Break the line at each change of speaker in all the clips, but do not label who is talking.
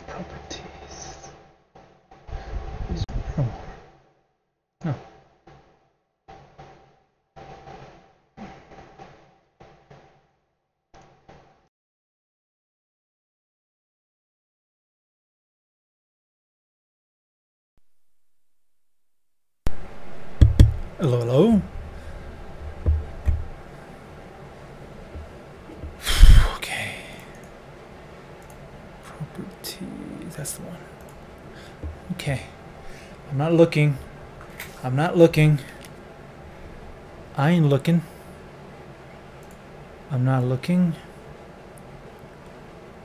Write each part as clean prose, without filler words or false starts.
Properties. Oh. Oh. Hello, hello. Okay. Properties. That's the one. Okay. I'm not looking. I'm not looking. I ain't looking. I'm not looking.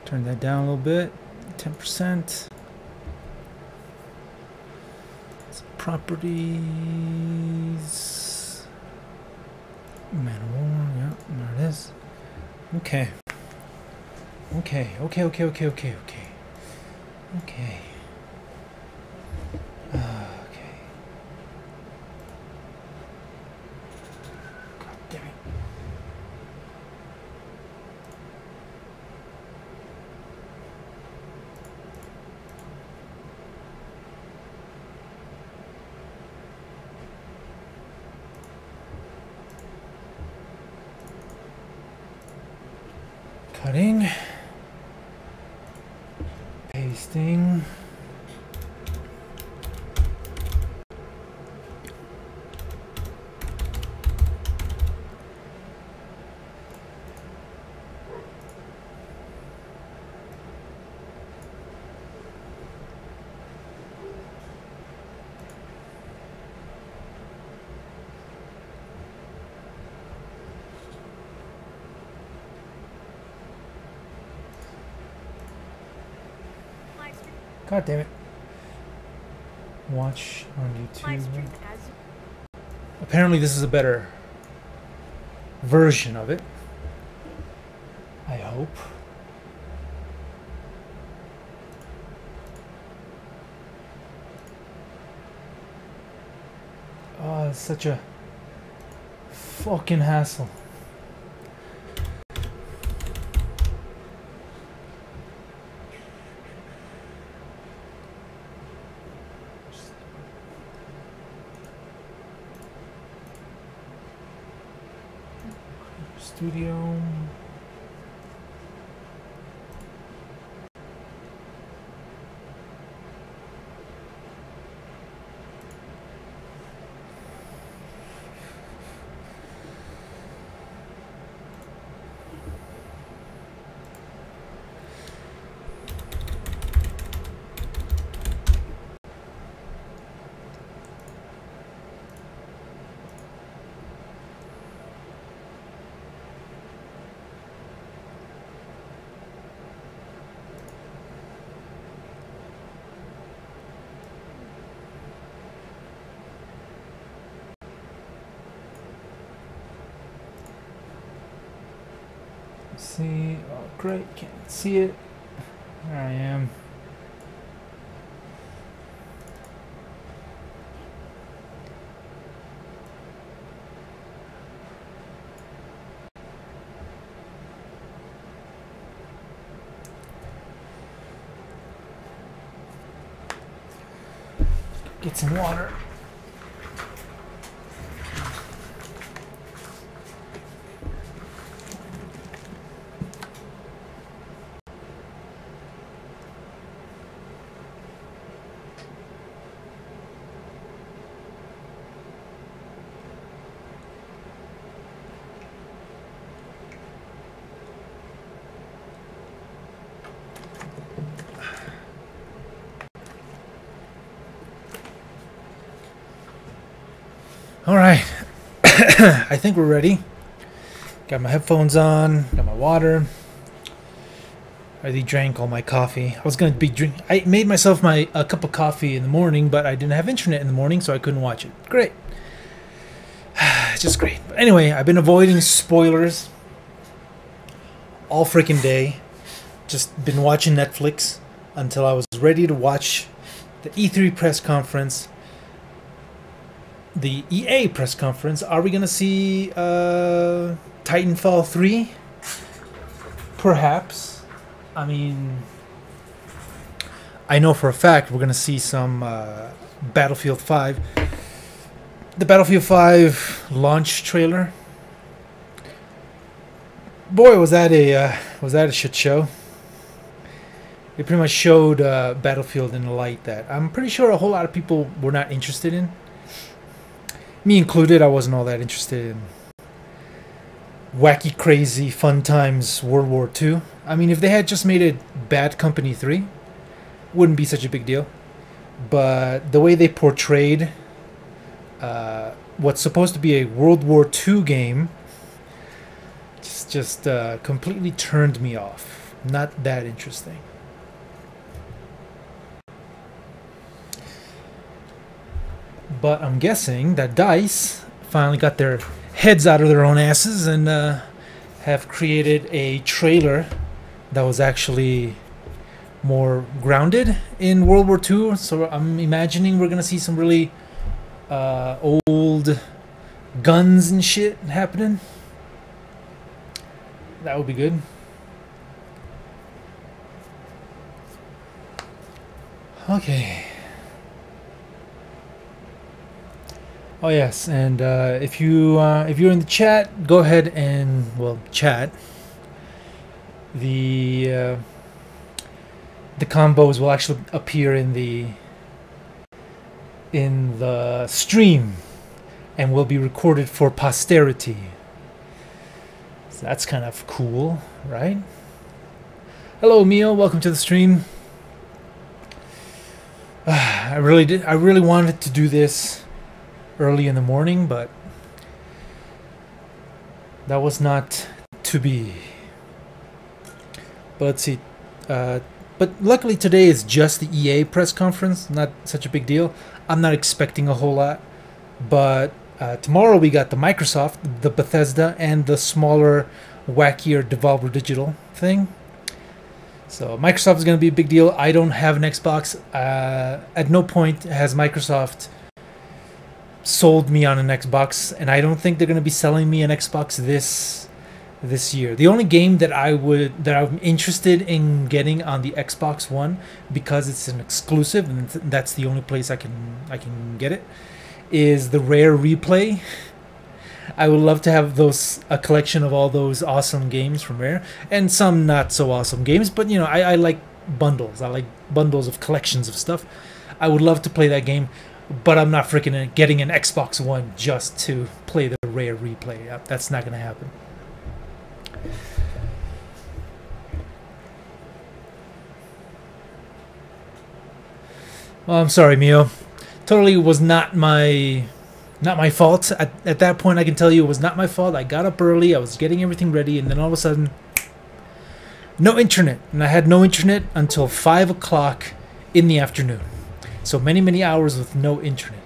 Turn that down a little bit. 10%. Properties. Manual. Yeah, there it is. Okay. Okay. Okay. Okay. Okay. Okay. Okay. Okay. Okay. God damn it. Cutting. Pasting. God damn it. Watch on YouTube. Apparently this is a better version of it. I hope. Oh, it's such a fucking hassle. Studio. See, oh great, can't see it. There I am. Get some water. All right, I think we're ready. Got my headphones on, got my water. I already drank all my coffee. I was gonna be drink. I made myself a cup of coffee in the morning, but I didn't have internet in the morning, so I couldn't watch it. Great, just great. But anyway, I've been avoiding spoilers all freaking day. Just been watching Netflix until I was ready to watch the E3 press conference. The EA press conference. Are we gonna see Titanfall 3? Perhaps. I mean, I know for a fact we're gonna see some Battlefield 5. The Battlefield 5 launch trailer. Boy, was that a shit show. It pretty much showed Battlefield in a light that I'm pretty sure a whole lot of people were not interested in. Me included, I wasn't all that interested in wacky, crazy, fun times World War II. I mean, if they had just made it Bad Company 3, wouldn't be such a big deal. But the way they portrayed what's supposed to be a World War II game just completely turned me off. Not that interesting. But I'm guessing that DICE finally got their heads out of their own asses and have created a trailer that was actually more grounded in World War II. So I'm imagining we're going to see some really old guns and shit happening. That would be good. Okay. Oh yes, and if you're in the chat, go ahead and chat. The combos will actually appear in the stream, and will be recorded for posterity. So that's kind of cool, right? Hello, Mio. Welcome to the stream. I really wanted to do this early in the morning, but that was not to be. But let's see. But luckily today is just the EA press conference, not such a big deal. I'm not expecting a whole lot. But tomorrow we got the Microsoft, the Bethesda, and the smaller, wackier Devolver Digital thing. So Microsoft is going to be a big deal. I don't have an Xbox. At no point has Microsoft sold me on an Xbox, and I don't think they're going to be selling me an Xbox this year. The only game that I'm interested in getting on the Xbox One, because it's an exclusive and that's the only place I can get it, is the Rare Replay. I would love to have a collection of all those awesome games from Rare, and some not so awesome games, but you know, I like bundles. I like bundles of collections of stuff. I would love to play that game, but I'm not freaking getting an Xbox One just to play the Rare Replay. That's not going to happen. Well, I'm sorry, Mio. Totally was not my fault. At that point, I can tell you it was not my fault. I got up early. I was getting everything ready, and then all of a sudden, no internet. And I had no internet until 5 o'clock in the afternoon. So many hours with no internet.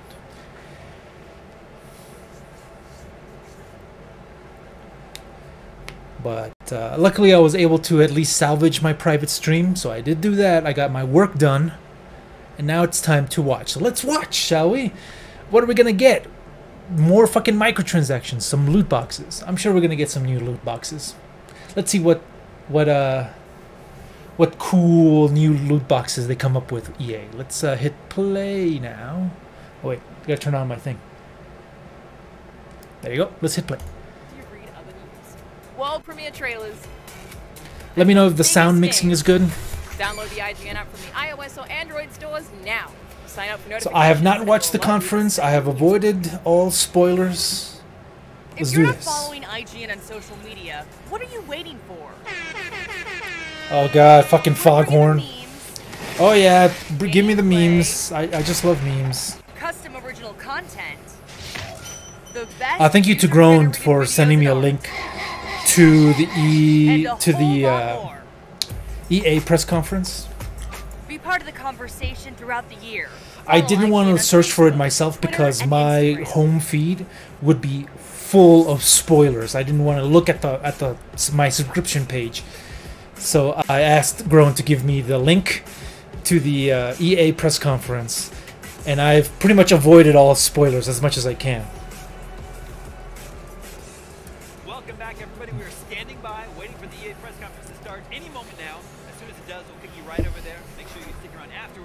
But luckily I was able to at least salvage my private stream. So I did do that. I got my work done. And now it's time to watch. So let's watch, shall we? What are we going to get? More fucking microtransactions. Some loot boxes. I'm sure we're going to get some new loot boxes. Let's see what cool new loot boxes they come up with, EA. Let's hit play now. Oh wait, I gotta turn on my thing. There you go. Let's hit play.
World premiere trailers.
Let me know if the sound mixing is good.
Download the IGN app from the iOS or Android stores now. Sign up for notifications.
So I have not watched the conference. I have avoided all spoilers. Let's do this.
If you're not following IGN on social media, what are you waiting for?
Oh god, fucking Foghorn. Oh yeah, give me the memes. I just love memes.
Custom original content.
Thank you to Groan for sending me a link to the EA press conference.
Be part of the conversation throughout the year.
I didn't want to search for it myself because my home feed would be full of spoilers. I didn't want to look at my subscription page. So I asked Groan to give me the link to the EA press conference, and I've pretty much avoided all spoilers as much as I can.
Welcome back, everybody. We are standing by, waiting for the EA press conference to start any moment now. As soon as it does, we'll pick you right over there. Make sure you stick around after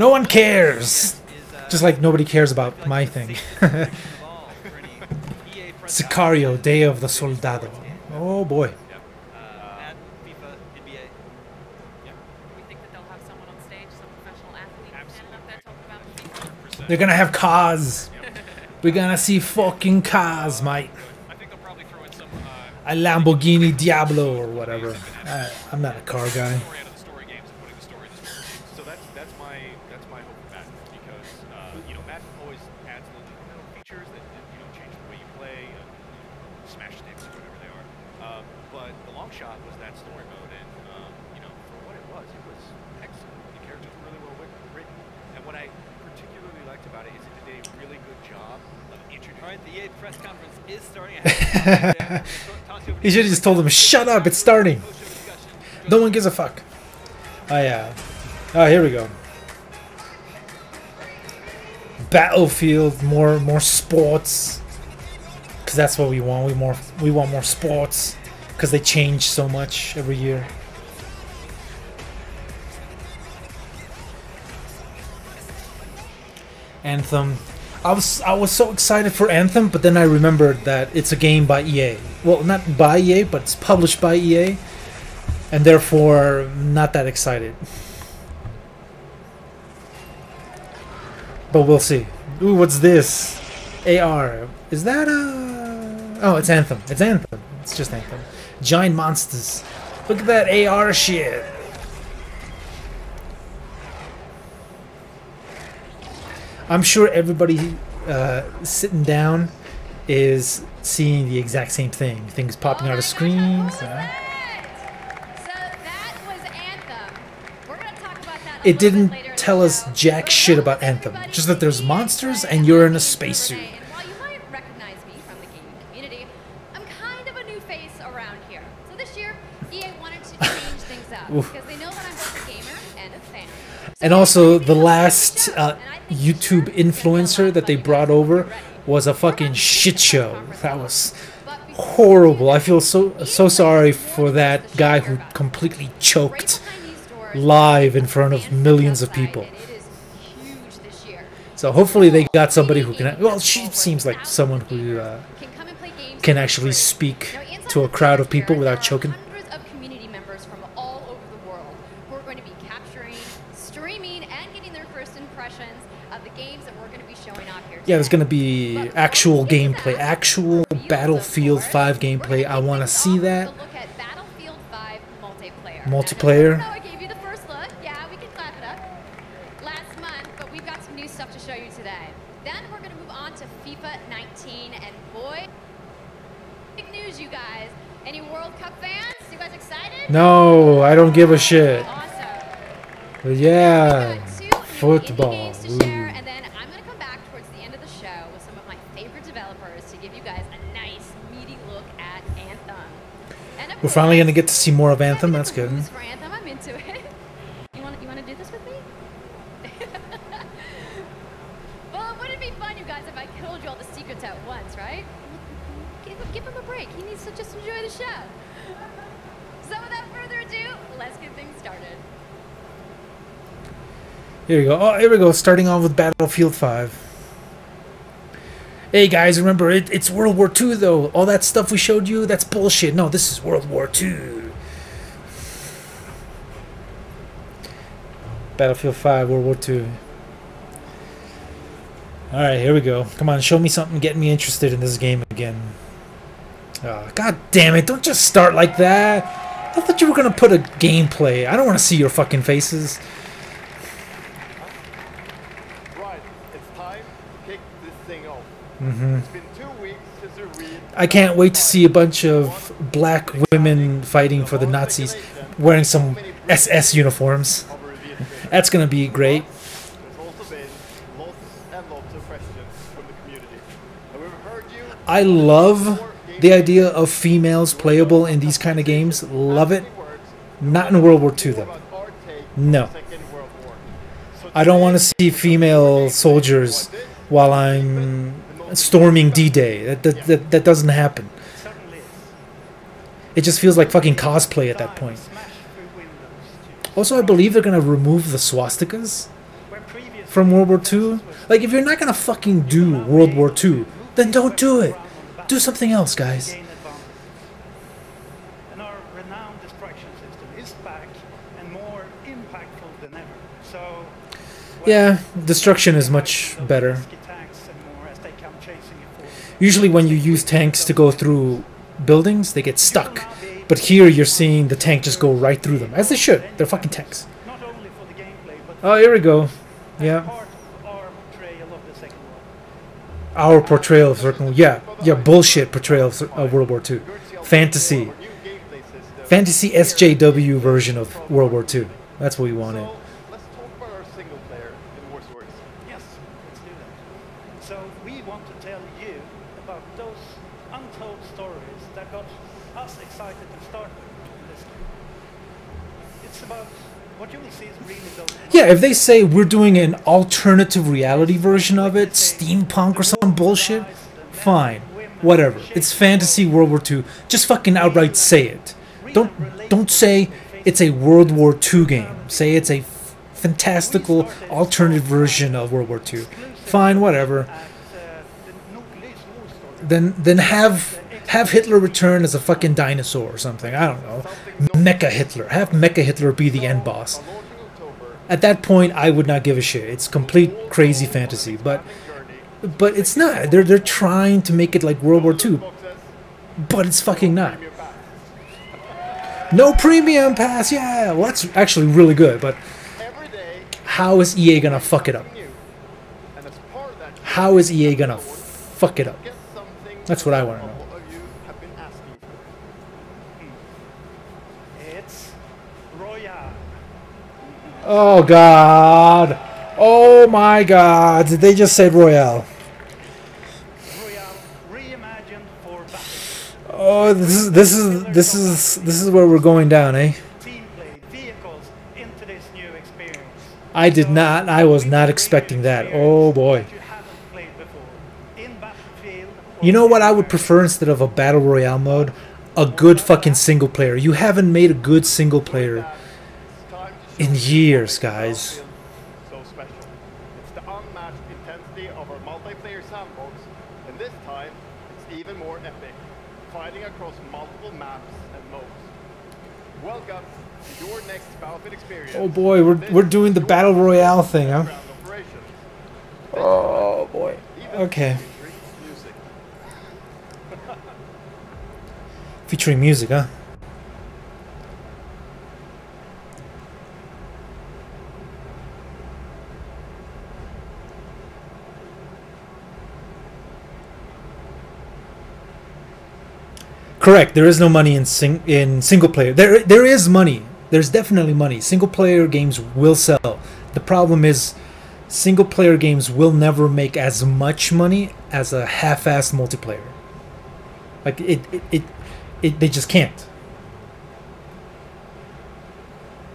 No one cares. Just like nobody cares about my thing. Sicario, Day of the Soldado. Oh boy.
Madden, FIFA, NBA.
We think that they'll have someone on stage, some professional athlete standing up there talking about FIFA.
They're gonna have cars. We're gonna see fucking cars, mate.
I think they'll probably throw in some
A Lamborghini Diablo or whatever. I'm not a car guy.
story out of the story games and putting the story in the story games. So that's my hope for Madden, because you know, Madden always adds little incremental features that you know, change the way you play, smash sticks or whatever they are. But the long shot was that story mode, and you know, for what it was excellent. The characters were really well written, and what I particularly liked about it is it did a really good job of introducing. All right, the EA press conference is starting.
You should have just told them, shut up, it's starting. No one gives a fuck. Oh yeah. Oh, here we go. Battlefield, more sports. Cause that's what we want. We want more sports. Cause they change so much every year. Anthem. I was so excited for Anthem, but then I remembered that it's a game by EA. Well, not by EA, but it's published by EA, and therefore not that excited. But we'll see. Ooh, what's this? AR. Is that a... Oh, it's Anthem. It's Anthem. It's just Anthem. Giant monsters. Look at that AR shit. I'm sure everybody sitting down is seeing the exact same thing. Things popping out of screens.
So that was Anthem. We're gonna talk about that
It didn't tell us jack shit about Anthem. Just that there's monsters and you're in a spacesuit.
And while you might recognize me from the gaming community, I'm kind of a new face around here. So this year, EA wanted to change things up because they know that I'm both a gamer and a fan.
And also, the last YouTube influencer that they brought over was a fucking shit show. That was horrible. I feel so sorry for that guy who completely choked live in front of millions of people. So hopefully they got somebody who can... Well, she seems like someone who can actually speak to a crowd of people without choking.
Hundreds of community members from all over the world who are going to be capturing, streaming, and getting their first impressions of the games that we're going to be showing off here.
Yeah, there's going to be actual gameplay, actual Battlefield 5 gameplay. I want to see that.
Look at Battlefield 5 multiplayer.
Multiplayer.
So I gave you the first look. Yeah, we can clap it up. Last month, but we've got some new stuff to show you today. Then we're going to move on to FIFA 19, and boy, big news, you guys. Any World Cup fans? You guys excited?
No, I don't give a shit.
Awesome.
But yeah,
We've got two new
football.
indie games to share, and then I'm going to come back towards the end of the show with some of my favorite developers to give you guys a nice, meaty look at Anthem. And of
We're finally
course,
going to get to see more of Anthem.
I
That's
think
good.
the rules for Anthem, I'm into it. You want to do this with me? Well, wouldn't it be fun, you guys, if I told you all the secrets at once, right? Give him a break. He needs to just enjoy the show. So without further ado, let's get things started.
Here we go. Oh, here we go. Starting off with Battlefield 5. Hey guys, remember it's World War II though. All that stuff we showed you, that's bullshit. No, this is World War II. Battlefield 5, World War II. Alright, here we go. Come on, show me something getting me interested in this game again. Oh, God damn it, don't just start like that. I thought you were gonna put a gameplay. I don't want to see your fucking faces.
Right, it's time to kick this thing off.
Mm-hmm.
It's been 2 weeks since we read.
I can't wait to see a bunch of black women fighting for the Nazis wearing some SS uniforms. That's gonna be great.
There's also been lots and lots of questions from the community. And we've heard you.
I love the idea of females playable in these kind of games. Love it. Not in World War II though. No. I don't want to see female soldiers while I'm storming D-Day. That doesn't happen. It just feels like fucking cosplay at that point. Also, I believe they're gonna remove the swastikas. from World War II. Like, if you're not gonna fucking do World War II, then don't do it. Do something else, guys.
And our renowned distraction system is back and more impactful than ever. So, well,
Yeah, destruction is much better.
risky tanks and more as they come chasing you forward.
Usually when you use tanks to go through buildings, they get stuck. But here you're seeing the tank just go right through them. As they should. They're fucking tanks.
Not only for the gameplay, but
Oh, here we go.
as
Yeah.
part of our portrayal of the Second World.
Our portrayal of certain... Yeah, bullshit portrayal of World War II. Fantasy.
Our new gameplay system.
Fantasy SJW version of World War II. That's what we wanted.
So, let's talk about our single player in War Stories.
Yes, let's do that. So we want to tell you about those untold stories that got us excited to start this game. It's about what you will see is really those.
Yeah, if they say we're doing an alternative reality version of it, steampunk or some bullshit, fine. Whatever. It's fantasy World War II. Just fucking outright say it. Don't say it's a World War II game. Say it's a fantastical alternative version of World War II. Fine, whatever. Then have Hitler return as a fucking dinosaur or something. I don't know. Mecha Hitler. Have Mecha Hitler be the end boss.
On launching October,
At that point, I would not give a shit. It's complete crazy fantasy, but it's not. They're trying to make it like World War II,
boxes,
but it's fucking not.
Premier Pass.
No premium pass. Yeah, well, that's actually really good. But
Every day,
how is EA gonna fuck it up?
new. And as part of that,
How is EA gonna fuck it up?
get something
That's what I wanna
of
know.
what you have been asking for.
It's Royale.
Oh God! Oh my God! Did they just say Royale?
Royale reimagined for battle.
Oh, this is where we're going down, eh?
Team play, vehicles into this new experience.
I did not. I was not expecting that. Oh boy.
You haven't played before. In Battlefield.
You know what I would prefer instead of a battle royale mode? A good fucking single player. You haven't made a good single player
It's time to
in
show
years,
what
guys.
Battlefield so special. It's the unmatched intensity of our multiplayer sandbox, and this time it's even more epic, fighting across multiple maps and modes. Welcome to your next Battlefield experience.
Oh boy, we're doing the battle royale thing, huh?
Ground operations.
Oh boy.
Even
Okay.
featuring music.
Featuring music, huh? Correct. There is no money in single player. There is money. There's definitely money. Single player games will sell. The problem is, single player games will never make as much money as a half-assed multiplayer. Like they just can't.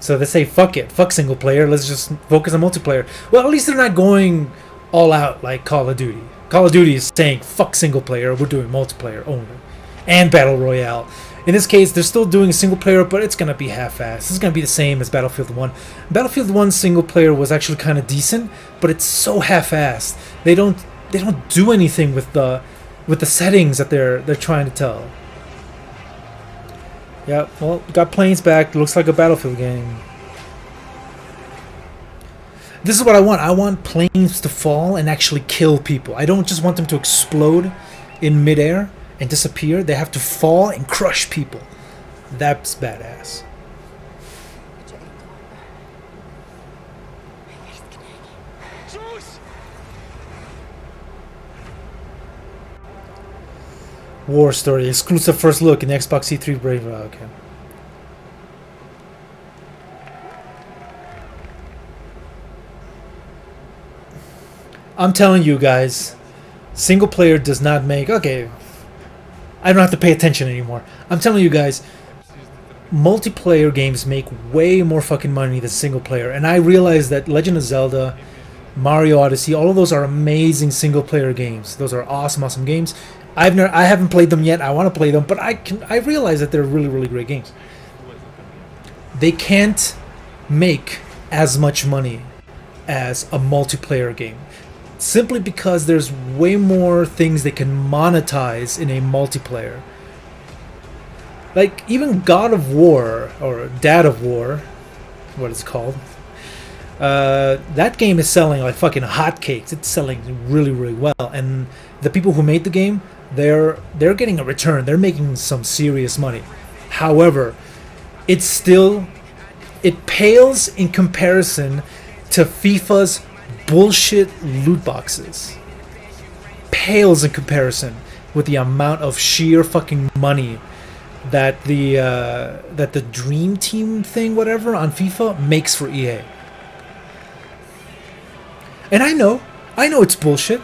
So they say, fuck it, fuck single player. Let's just focus on multiplayer. Well, at least they're not going all out like Call of Duty. Call of Duty is saying, fuck single player. We're doing multiplayer only. And Battle Royale. In this case, they're still doing single player, but it's going to be half-assed. It's going to be the same as Battlefield 1. Battlefield 1 single player was actually kind of decent, but it's so half-assed. They don't do anything with the settings that they're trying to tell. Yeah, well, got planes back. Looks like a Battlefield game. This is what I want. I want planes to fall and actually kill people. I don't just want them to explode in midair and disappear. They have to fall and crush people. That's badass. War Story exclusive first look in the Xbox E3 Brave. Okay. I'm telling you guys, single player does not make... Okay, I don't have to pay attention anymore. I'm telling you guys, multiplayer games make way more fucking money than single player. And I realize that Legend of Zelda, Mario Odyssey, all of those are amazing single player games. Those are awesome games. I haven't played them yet. I want to play them, but I realize that they're really great games. They can't make as much money as a multiplayer game, simply because there's way more things they can monetize in a multiplayer. Like even God of War, or Dad of War, what it's called, that game is selling like fucking hotcakes. It's selling really, really well, and the people who made the game, they're getting a return. They're making some serious money. However, it pales in comparison to FIFA's bullshit loot boxes. Pales in comparison with the amount of sheer fucking money that the Dream Team thing, whatever, on FIFA makes for EA. And I know it's bullshit.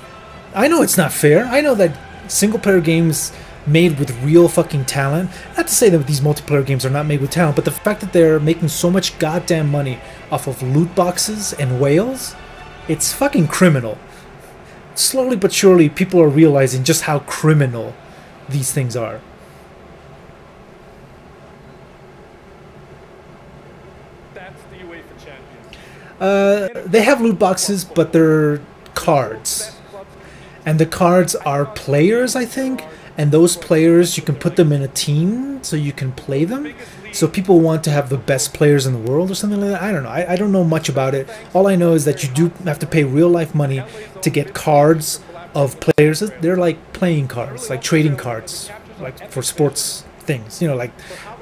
I know it's not fair. I know that single player games made with real fucking talent, not to say that these multiplayer games are not made with talent, but the fact that they're making so much goddamn money off of loot boxes and whales, it's fucking criminal. Slowly but surely, people are realizing just how criminal these things are.
That's the UEFA Champions.
They have loot boxes, but they're cards. And the cards are players, I think. And those players, you can put them in a team so you can play them. So people want to have the best players in the world or something like that. I don't know. I don't know much about it. All I know is that you do have to pay real life money to get cards of players. They're like playing cards, like trading cards, like for sports things. You know, like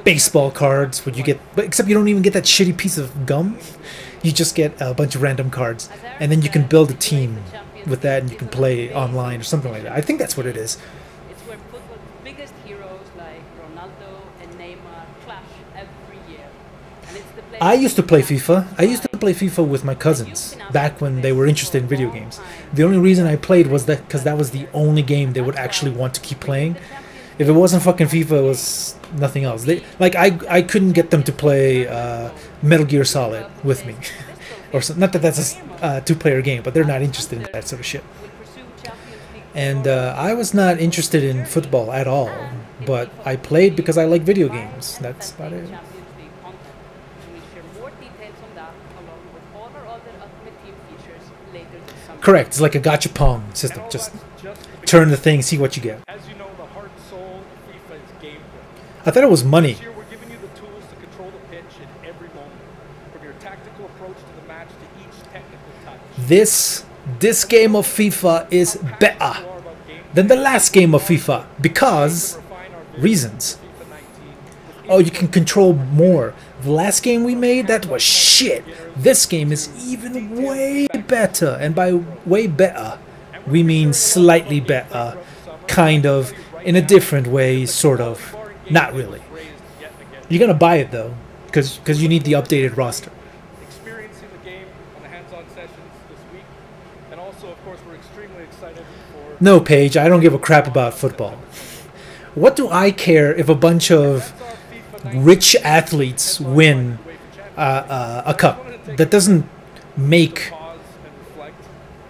baseball cards, where you get, but except you don't even get that shitty piece of gum. You just get a bunch of random cards, and then you can build a team with that, and you can play online or something like that. I think that's what it is.
It's where football's biggest heroes like Ronaldo and Neymar clash every year. And it's the place
I used to play FIFA. I used to play FIFA with my cousins back when they were interested in video games. The only reason I played was that because that was the only game they would actually want to keep playing. If it wasn't fucking FIFA, it was nothing else. I couldn't get them to play Metal Gear Solid with me. Or so, not that that's a two-player game, but they're not interested in that sort of shit. And I was not interested in football at all, but I played because I like video games. That's about it. Correct. It's like a gachapon system. Just turn the thing, see what you get.
As you know, the heart and soul of FIFA is gameplay.
I thought it was money.
This year we're giving you the tools to control the pitch in every moment, from your tactical approach to the match to each technical touch.
This game of FIFA is better than the last game of FIFA because reasons. Oh, you can control more. The last game we made, that was shit. This game is even way better, and by way better, we mean slightly better, kind of, in a different way, sort of, not really. You're gonna buy it though, because you need the updated roster.
Experiencing the game on the hands-on sessions this week, and also, of course, we're extremely excited for...
No, Paige, I don't give a crap about football. What do I care if a bunch of rich athletes win a cup? That doesn't make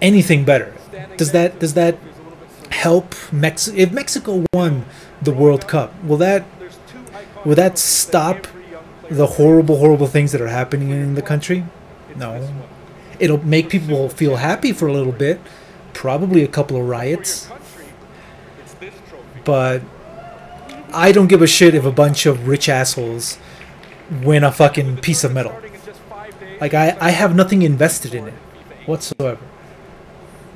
anything better. Does that help Mexico? If Mexico won the World Cup, will that stop the horrible things that are happening in the country? No. It'll make people feel happy for a little bit, probably a couple of riots, but I don't give a shit if a bunch of rich assholes win a fucking piece of metal. Like, I have nothing invested in it whatsoever.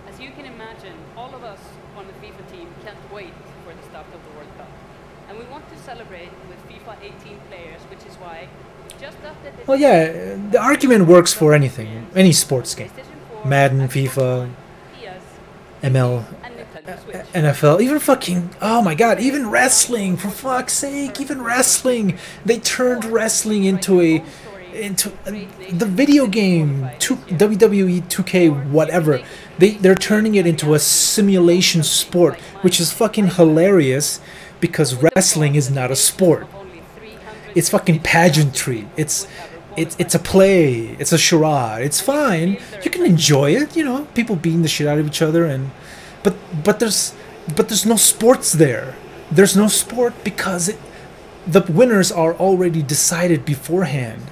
As you can imagine, all of us on the FIFA team can't wait for the start of the World Cup. And we want to celebrate with FIFA 18 players, which is why just after the...
Well, yeah, the argument works for anything, any sports game. Madden, FIFA, ML, NFL, even fucking, oh my god, even wrestling, for fuck's sake, even wrestling. They turned wrestling into the video game, WWE 2K, whatever. They're turning it into a simulation sport, which is fucking hilarious because wrestling is not a sport. It's fucking pageantry. It's a play. It's a charade. It's fine. You can enjoy it, you know, people beating the shit out of each other, and but there's no sports there. There's no sport because the winners are already decided beforehand.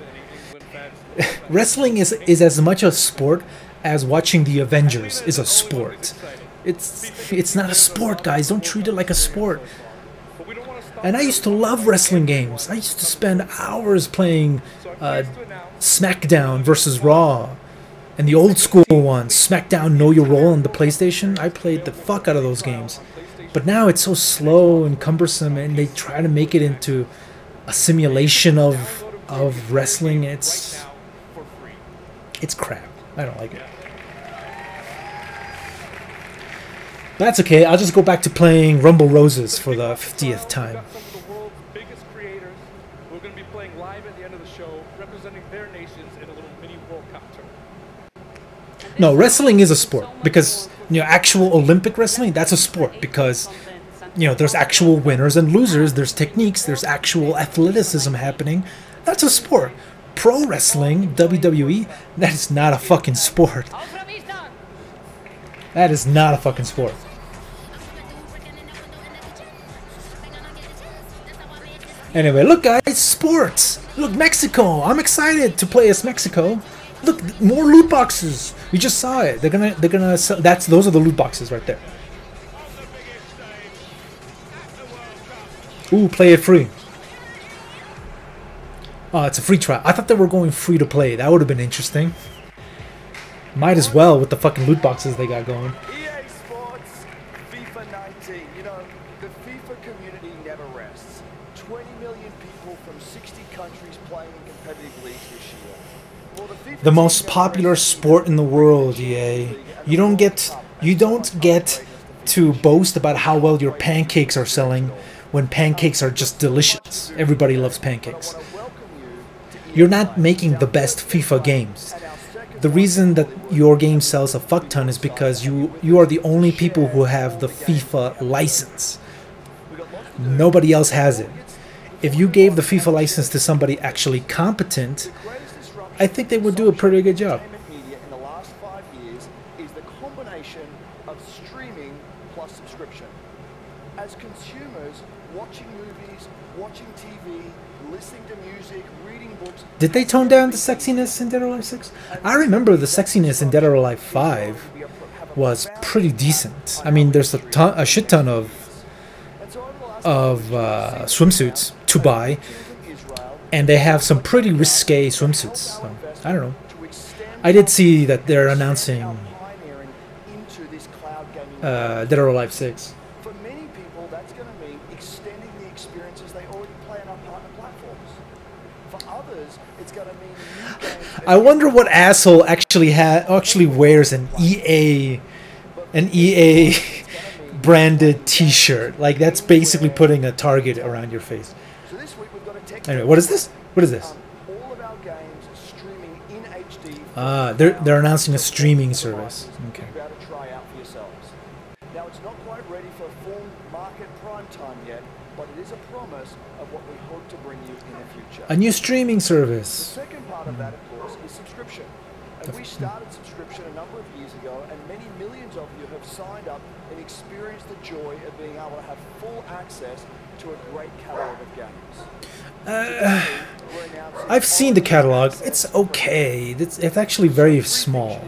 Wrestling is as much a sport as watching the Avengers is a sport. It's not a sport, guys. Don't treat it like a sport. And I used to love wrestling games. I used to spend hours playing SmackDown versus Raw. And the old school ones, SmackDown Know Your Role on the PlayStation. I played the fuck out of those games. But now it's so slow and cumbersome, and they try to make it into a simulation of wrestling. It's crap. I don't like it. That's okay. I'll just go back to playing Rumble Roses for the 50th time.
Some of the world's biggest creators who are going to be playing live at the end of the show, representing their nations in a little mini World Cup tournament.
No, wrestling is a sport because, you know, actual Olympic wrestling, that's a sport because, you know, there's actual winners and losers, there's techniques, there's actual athleticism happening. That's a sport. Pro wrestling, WWE, that is not a fucking sport. That is not a fucking sport. Anyway, look guys, sports! Look, Mexico! I'm excited to play as Mexico. Look, more loot boxes. We just saw it. They're gonna sell, those are the loot boxes right there. Ooh, play it free. Oh, it's a free trial. I thought they were going free to play. That would have been interesting. Might as well with the fucking loot boxes they got going.
EA Sports, FIFA 19. You know, the FIFA community never rests. 20 million people from 60 countries playing in competitive leagues this year. Well,
The most popular sport in the world, EA. You don't get to boast about how well your pancakes are selling when pancakes are just delicious. Everybody loves pancakes. You're not making the best FIFA games. The reason that your game sells a fuck ton is because you are the only people who have the FIFA license. Nobody else has it. If you gave the FIFA license to somebody actually competent, I think they would do a pretty good job.
media in the last 5 years is the combination of streaming plus subscription. As consumers, watching movies, watching TV, listening to music, reading books.
Did they tone down the sexiness in Dead or Alive 6? I remember the sexiness in Dead or Alive 5 was pretty decent. I mean, there's a shit ton of swimsuits to buy, and they have some pretty risque swimsuits. So, I don't know. I did see that they're announcing Dead or Alive 6.
For many people, that's going to mean extending the experiences they already play on our partner platforms. For others, it's going to mean new games.
I wonder what asshole actually wears an EA branded T-shirt. Like that's basically putting a target around your face.
So this week we've got a tech.
Anyway, what is this? What is this?
All of our games streaming in HD.
Ah, they're announcing a streaming service. Okay.
You're able to try out for yourselves. Now it's not quite ready for full market prime time yet, but it is a promise of what we hope to bring you in the future.
A new streaming
The
service.
second part of that, of course, is subscription. And we started subscription a number of years ago, and many millions of you have signed up and experienced the joy of being able to have full access to a great catalog of games.
I've seen the catalog. It's okay. It's actually very small.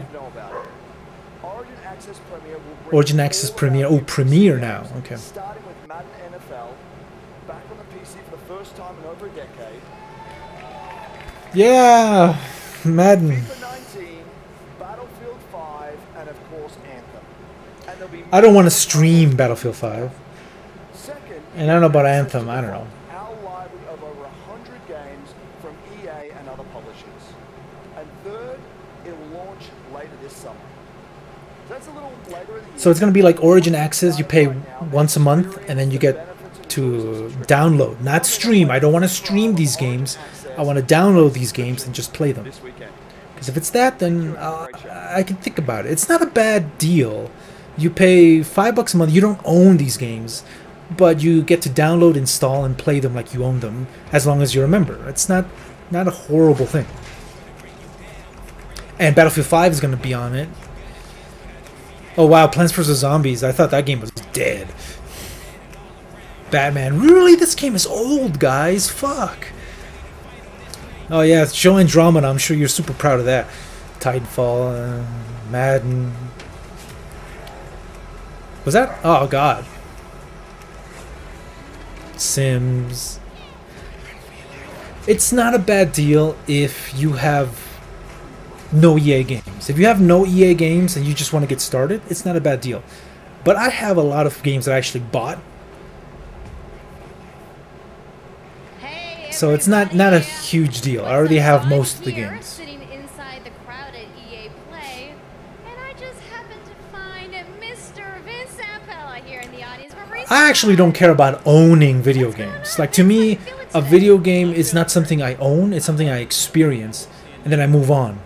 Origin Access Premier will bring
Origin Access Premier. Oh, Premier now. Okay.
starting with Madden NFL, back on the PC for the first time in over a decade.
Yeah, Madden.
FIFA 19, Battlefield 5, and of course Anthem. And there'll be
I don't want to stream Battlefield 5.
second,
And I don't know about Anthem. I don't know.
our library of over 100 games from EA and other publishers. And third, it will launch later this summer. That's a little later in the year.
So it's going to be like Origin Access. You pay once a month, and then you get to download, not stream. I don't want to stream these games. I want to download these games and just play them.
this weekend.
Because if it's that, then I can think about it. It's not a bad deal. You pay $5 a month. You don't own these games, but you get to download, install, and play them like you own them, as long as you're a member. It's not a horrible thing. And Battlefield 5 is going to be on it. Oh wow, Plants vs. Zombies. I thought that game was dead. Batman. Really? This game is old, guys. Fuck. Oh yeah, it's Joe Andromeda. I'm sure you're super proud of that. Titanfall, Madden. Was that? Oh god. Sims. It's not a bad deal if you have no EA games. If you have no EA games and you just want to get started, it's not a bad deal. But I have a lot of games that I actually bought.
Hey,
So it's not a huge deal. I already have most of the
here,
games.
Sitting inside the crowded EA Play, and I just happened to find Mr. Vince Zampella here in the audience from
I actually don't care about owning video games. Like, to me, a video game is not something I own, it's something I experience, and then I move on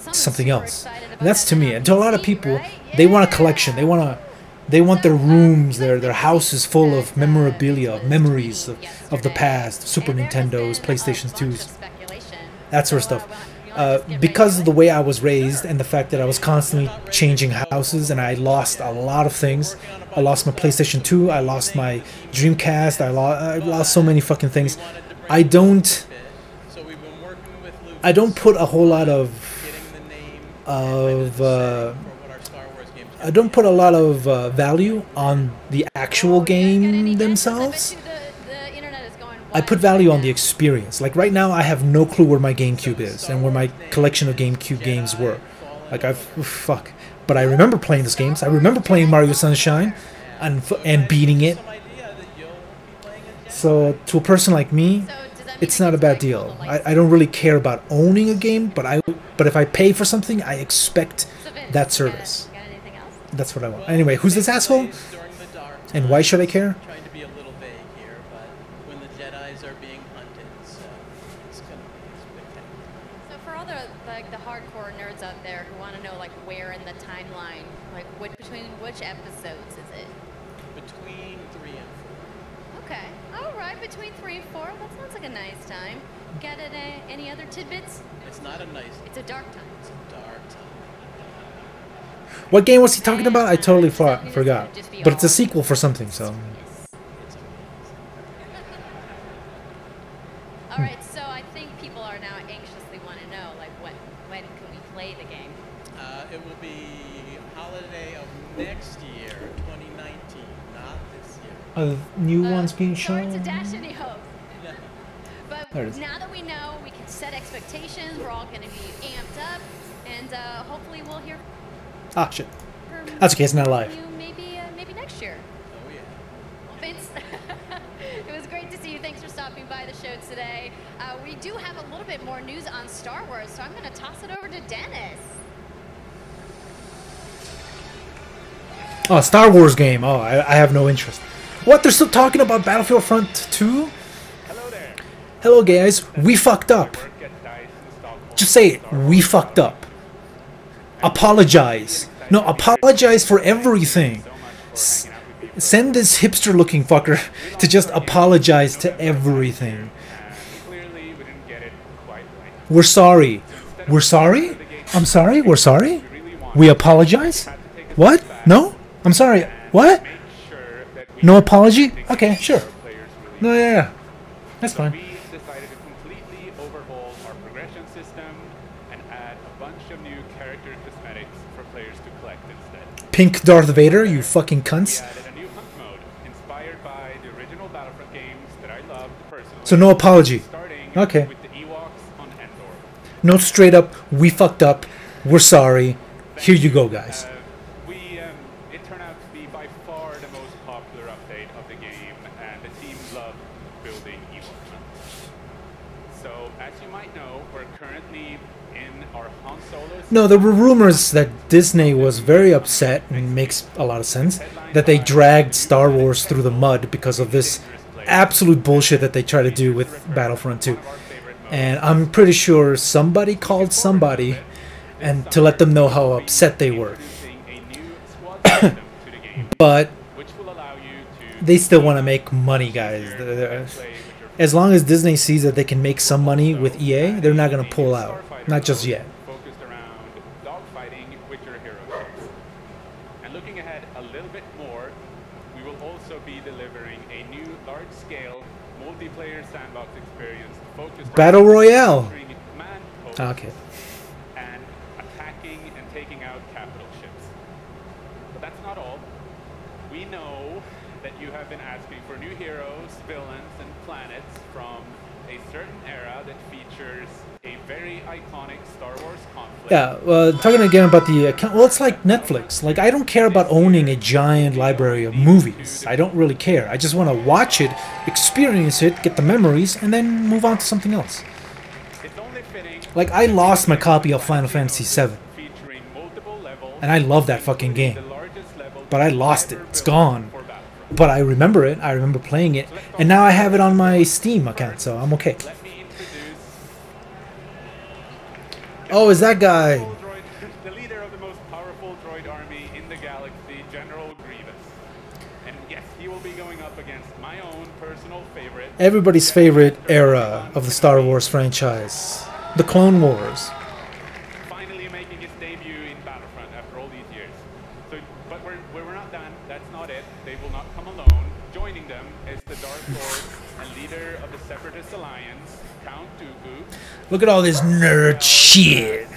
to something else. And that's to me. And to a lot of people, they want a collection. They want their rooms, their houses full of memorabilia, of memories of the past, Super Nintendos, PlayStation 2s, that sort of stuff. Because of the way I was raised and the fact that I was constantly changing houses and I lost a lot of things. I lost my PlayStation 2, I lost my Dreamcast, I lost so many fucking things. I don't put a whole lot of I don't put a lot of value on the actual game themselves. I put value on the experience. Like right now, I have no clue where my GameCube is and where my collection of GameCube games were. Like fuck. But I remember playing those games. I remember playing Mario Sunshine and beating it. So to a person like me, it's not a bad deal. I don't really care about owning a game, but if I pay for something, I expect that service. That's what I want. Anyway, who's this asshole? And why should I care?
Trying to be a little vague here, but when the Jedis are being hunted, so it's gonna be spectacular.
So for all the hardcore nerds out there who want to know like where in the timeline, like between which episodes is it?
Between 3 and 4.
Okay, all right, between 3 and 4. That sounds like a nice time. Got it? Any other tidbits?
It's not a nice.
It's a dark time.
It's a dark time.
What game was he talking about? I totally forgot. But it's a sequel for something, so.
All right, so I think people are now anxiously want to know, like, when can we play the game?
It will be holiday of next year, 2019, not this year.
New ones being
Sorry to
shown.
dash any hope. But
There it is.
now that we know, we can set expectations. We're all going to be amped up, and hopefully we'll hear
Ah, shit.
from
That's okay, it's not live.
you maybe next year.
Oh yeah.
Vince, it was great to see you. Thanks for stopping by the show today. We do have a little bit more news on Star Wars, so I'm going to toss it over to Dennis.
Oh, Star Wars game. Oh, I have no interest. What? They're still talking about Battlefield Front 2?
Hello there.
Hello, guys. We fucked up.
Work at DICE in Stockholm.
Just say it. We fucked up. Apologize. No, apologize for everything. Send this hipster-looking fucker to just apologize to everything.
Clearly, we didn't get it quite right.
We're sorry. We're sorry? I'm sorry? We're sorry? We apologize? What? No? I'm sorry. What?
Make sure that we
No apology? Okay, sure.
players really
No, yeah. That's
So
fine.
we decided to completely overhaul our progression system and add a bunch of new character cosmetics for players to collect instead.
Pink Darth Vader, you fucking
We
cunts.
added a new hunt mode inspired by the original Battlefront games that I loved personally.
So no apology.
Starting
Okay.
with the Ewoks on Endor.
No straight up, we fucked up. We're sorry. Here you go, guys.
It turned out to be by far the most popular update of the game, and the team loved building Ewok hunts. So, as you might know, we're currently in our Han Solo.
No, there were rumors that Disney was very upset, and makes a lot of sense, that they dragged Star Wars through the mud because of this absolute bullshit that they try to do with Battlefront 2. And I'm pretty sure somebody called somebody and to let them know how upset they were. But they still want to make money, guys. As long as Disney sees that they can make some money with EA, they're not going to pull out. Not just yet.
Focused around dogfighting with your hero ships. And looking ahead a little bit more, we will also be delivering a new large-scale multiplayer sandbox experience focused
Battle
around
Royale.
capturing command posts
Okay.
and attack
out capital ships. But that's not all. We know that you have been asking for new heroes, villains, and planets from a certain era that features a very iconic Star Wars conflict.
Yeah, talking again about the account. Well, it's like Netflix. Like, I don't care about owning a giant library of movies. I don't really care. I just want to watch it, experience it, get the memories, and then move on to something else. Like, I lost my copy of Final Fantasy VII. And I love that fucking game. But I lost it. It's gone. But I remember it. I remember playing it. And now I have it on my Steam account, so I'm okay. Oh, is that guy?
The leader of the most powerful droid army in the galaxy, General Grievous. And yes, he will be going up against my own personal favorite.
Everybody's favorite era of the Star Wars franchise. The Clone Wars.
Finally making his debut in Battlefront after all these years. So, but we're not done. That's not it. They will not come alone. Joining them is the Dark Lord and leader of the Separatist Alliance, Count Dooku.
Look at all this nerd shit.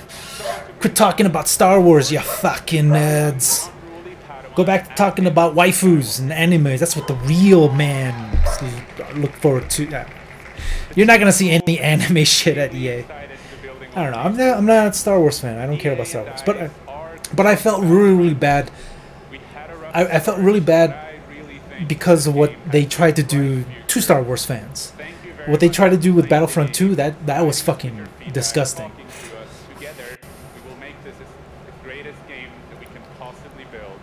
Quit talking about Star Wars, you fucking nerds. Go back to talking about waifus and animes. That's what the real man look forward to. You're not gonna see any anime shit at EA. I don't know. I'm not a Star Wars fan. I don't care about Star Wars. But I felt really bad. I felt really bad because of what they tried to do to Star Wars fans. What they tried to do with Battlefront 2, that was fucking disgusting.
Together, we will make this the greatest game that we can possibly build.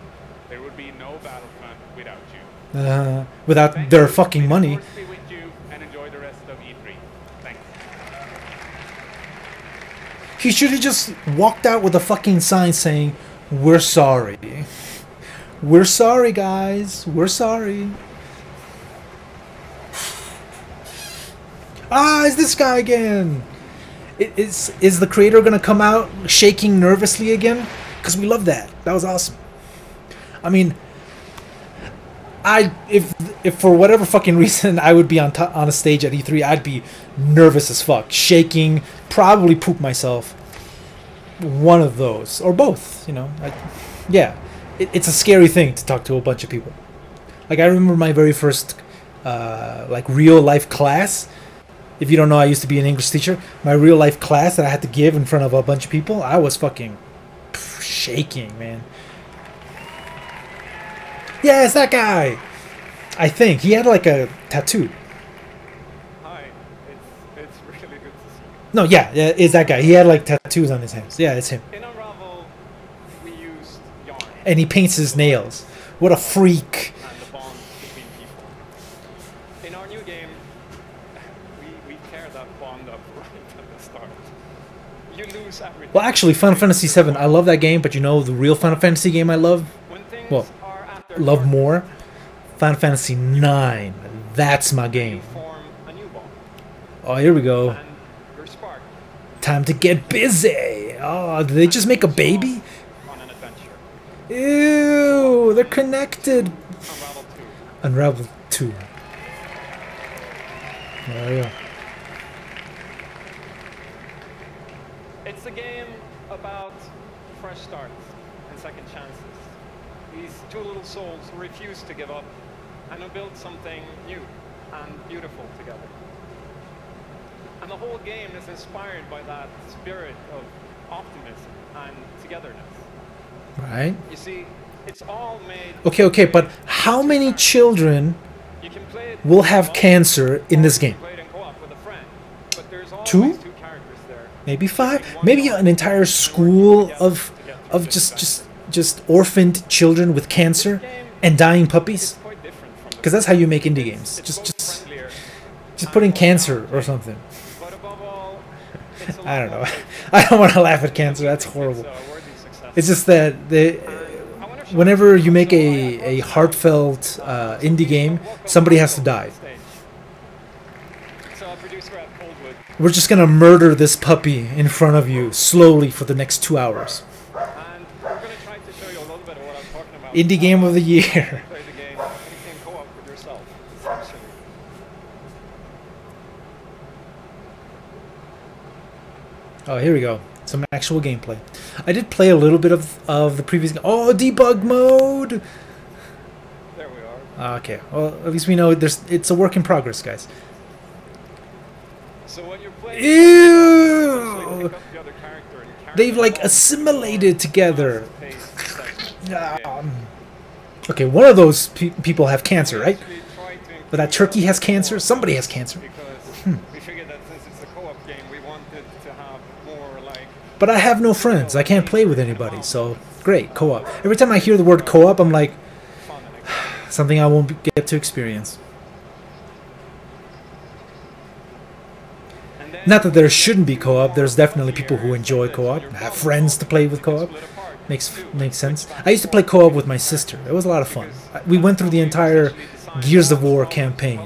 There would be no Battlefront without you.
Without their fucking money.
And enjoy the rest of E3. Thanks.
He should have just walked out with a fucking sign saying, "We're sorry. We're sorry, guys. We're sorry." Ah, it's this guy again. Is the creator gonna come out shaking nervously again? Because we love that. That was awesome. I mean, if for whatever fucking reason I would be on a stage at E3, I'd be nervous as fuck, shaking, probably poop myself. One of those or both, you know. Yeah, it's a scary thing to talk to a bunch of people. Like, I remember my very first like real life class. If you don't know, I used to be an English teacher. My real life class that I had to give in front of a bunch of people, I was fucking shaking, man. Yeah, it's that guy. I think he had like a tattoo.
Hi, it's really good to see you.
No, yeah, it's that guy. He had like tattoos on his hands. Yeah, it's him.
In Unravel, we used yarn.
And he paints his nails. What a freak.
And the bond between people. In our new game, we tear that bond up right at the start. You lose everything.
Well, actually, Final Fantasy VII, I love that game, but you know the real Final Fantasy game I love? Well, love more? Final Fantasy IX. That's my game. Oh, here we go. Time to get busy. Oh, did they just make a baby? Ew, they're connected. Unravel 2. There we go.
It's a game about fresh starts and second chances. These two little souls who refuse to give up and who build something new and beautiful together. And the whole game is inspired by that spirit of optimism and togetherness.
Right.
You see, it's all made...
Okay, but how many children will have cancer in this game? 2? Maybe 5? Maybe an entire school of just orphaned children with cancer and dying puppies? Because that's how you make indie games. Just put in cancer or something. I don't know. I don't want to laugh at cancer. That's horrible. It's just that whenever you make a heartfelt indie game, somebody has to die. We're just gonna murder this puppy in front of you slowly for the next 2 hours. Indie game of the year. Oh, here we go. some actual gameplay. I did play a little bit of the previous game. Oh, debug mode!
There we are.
Okay, well, at least we know it's a work in progress, guys.
So when you're playing,
Ew!
pick up the other character and
They've like assimilated together. Okay, one of those people have cancer, right? But that turkey has cancer. Somebody has cancer.
We figured that since it's a co-op game, we wanted to have more like.
But I have no friends. I can't play with anybody. So great, co-op. Every time I hear the word co-op, I'm like, something I won't get to experience. Not that there shouldn't be co-op. There's definitely people who enjoy co-op, have friends to play with co-op. Makes sense. I used to play co-op with my sister. It was a lot of fun. We went through the entire Gears of War campaign.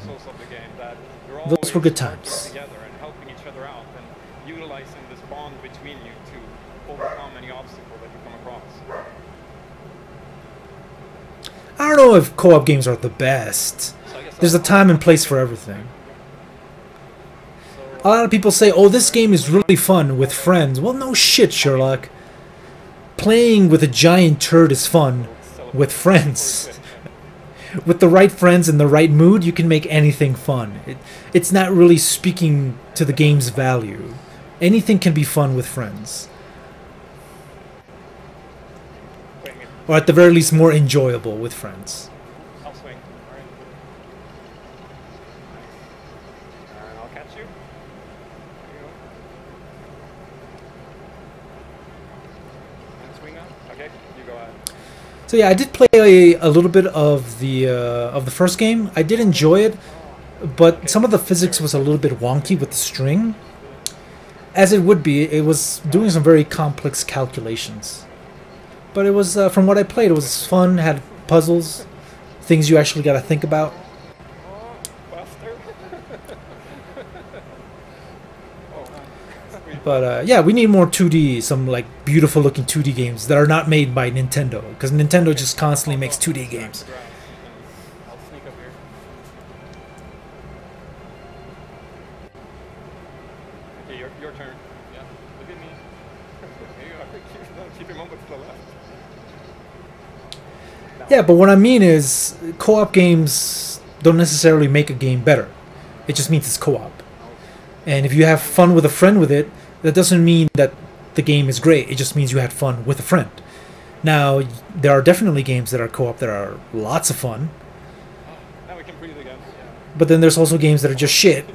Those were good times.
Together and helping each other out and utilizing this bond between you to overcome any obstacle that you come across.
I don't know if co-op games are the best. There's a time and place for everything. A lot of people say, oh, this game is really fun with friends. Well, no shit, Sherlock. Playing with a giant turd is fun with friends. With the right friends and the right mood, you can make anything fun. It's not really speaking to the game's value. Anything can be fun with friends. Or at the very least, more enjoyable with friends.
I'll swing. Alright. And I'll catch you. There you go. And swing now? Okay, you go ahead.
So yeah, I did play a little bit of the first game. I did enjoy it, but some of the physics was a little bit wonky with the string. As it would be, it was doing some very complex calculations. But it was, from what I played, it was fun, had puzzles, things you actually got to think about. But yeah, we need more 2D, some like beautiful looking 2D games that are not made by Nintendo, because Nintendo just constantly makes 2D games.
I'll sneak up here. Okay, your turn. Yeah, look at me. There you go. Keep him over to the left.
Yeah, but what I mean is, co-op games don't necessarily make a game better. It just means it's co-op. And if you have fun with a friend with it, that doesn't mean that the game is great. It just means you had fun with a friend. Now, there are definitely games that are co-op that are lots of fun.
Now we can breathe again. Yeah.
But then there's also games that are just shit,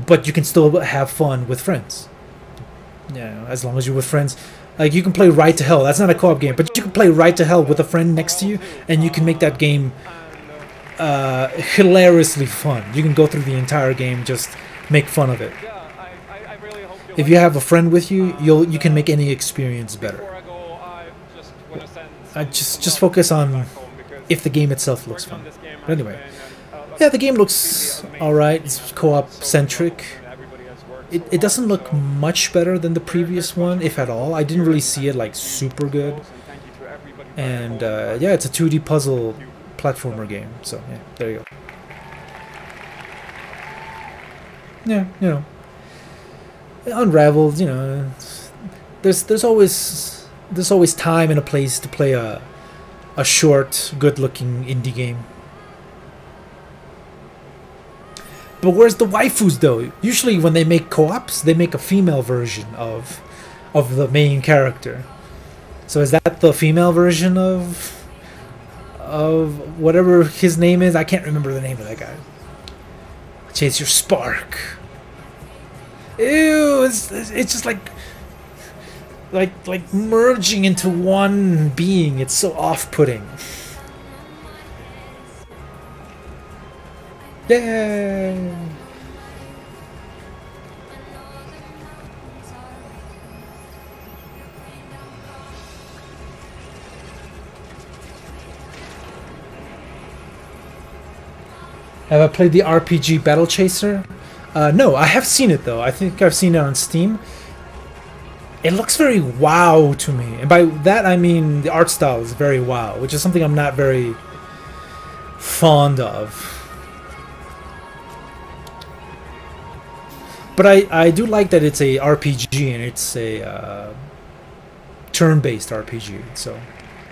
but you can still have fun with friends. Yeah, as long as you're with friends. Like, you can play Ride to Hell. That's not a co-op game, but you can play Ride to Hell with a friend next to you, and you can make that game hilariously fun. You can go through the entire game, just make fun of it. If you have a friend with you, you can make any experience better. Just focus on if the game itself looks fun. But anyway, yeah, the game looks alright. It's co-op centric. It doesn't look much better than the previous one, if at all. I didn't really see it like super good. And yeah, it's a 2D puzzle platformer game. So yeah, there you go. Yeah, you know, Unraveled. You know, there's always time and a place to play a short, good-looking indie game. But where's the waifus though? Usually when they make co-ops, they make a female version of the main character. So is that the female version of whatever his name is? I can't remember the name of that guy. Chase your spark. Ew, it's just like merging into one being. It's so off-putting. Yay! Have I played the RPG Battle Chaser? No, I have seen it though. I think I've seen it on Steam. It looks very WoW to me. And by that I mean the art style is very WoW, which is something I'm not very fond of. But I do like that it's a RPG and it's a turn-based RPG. So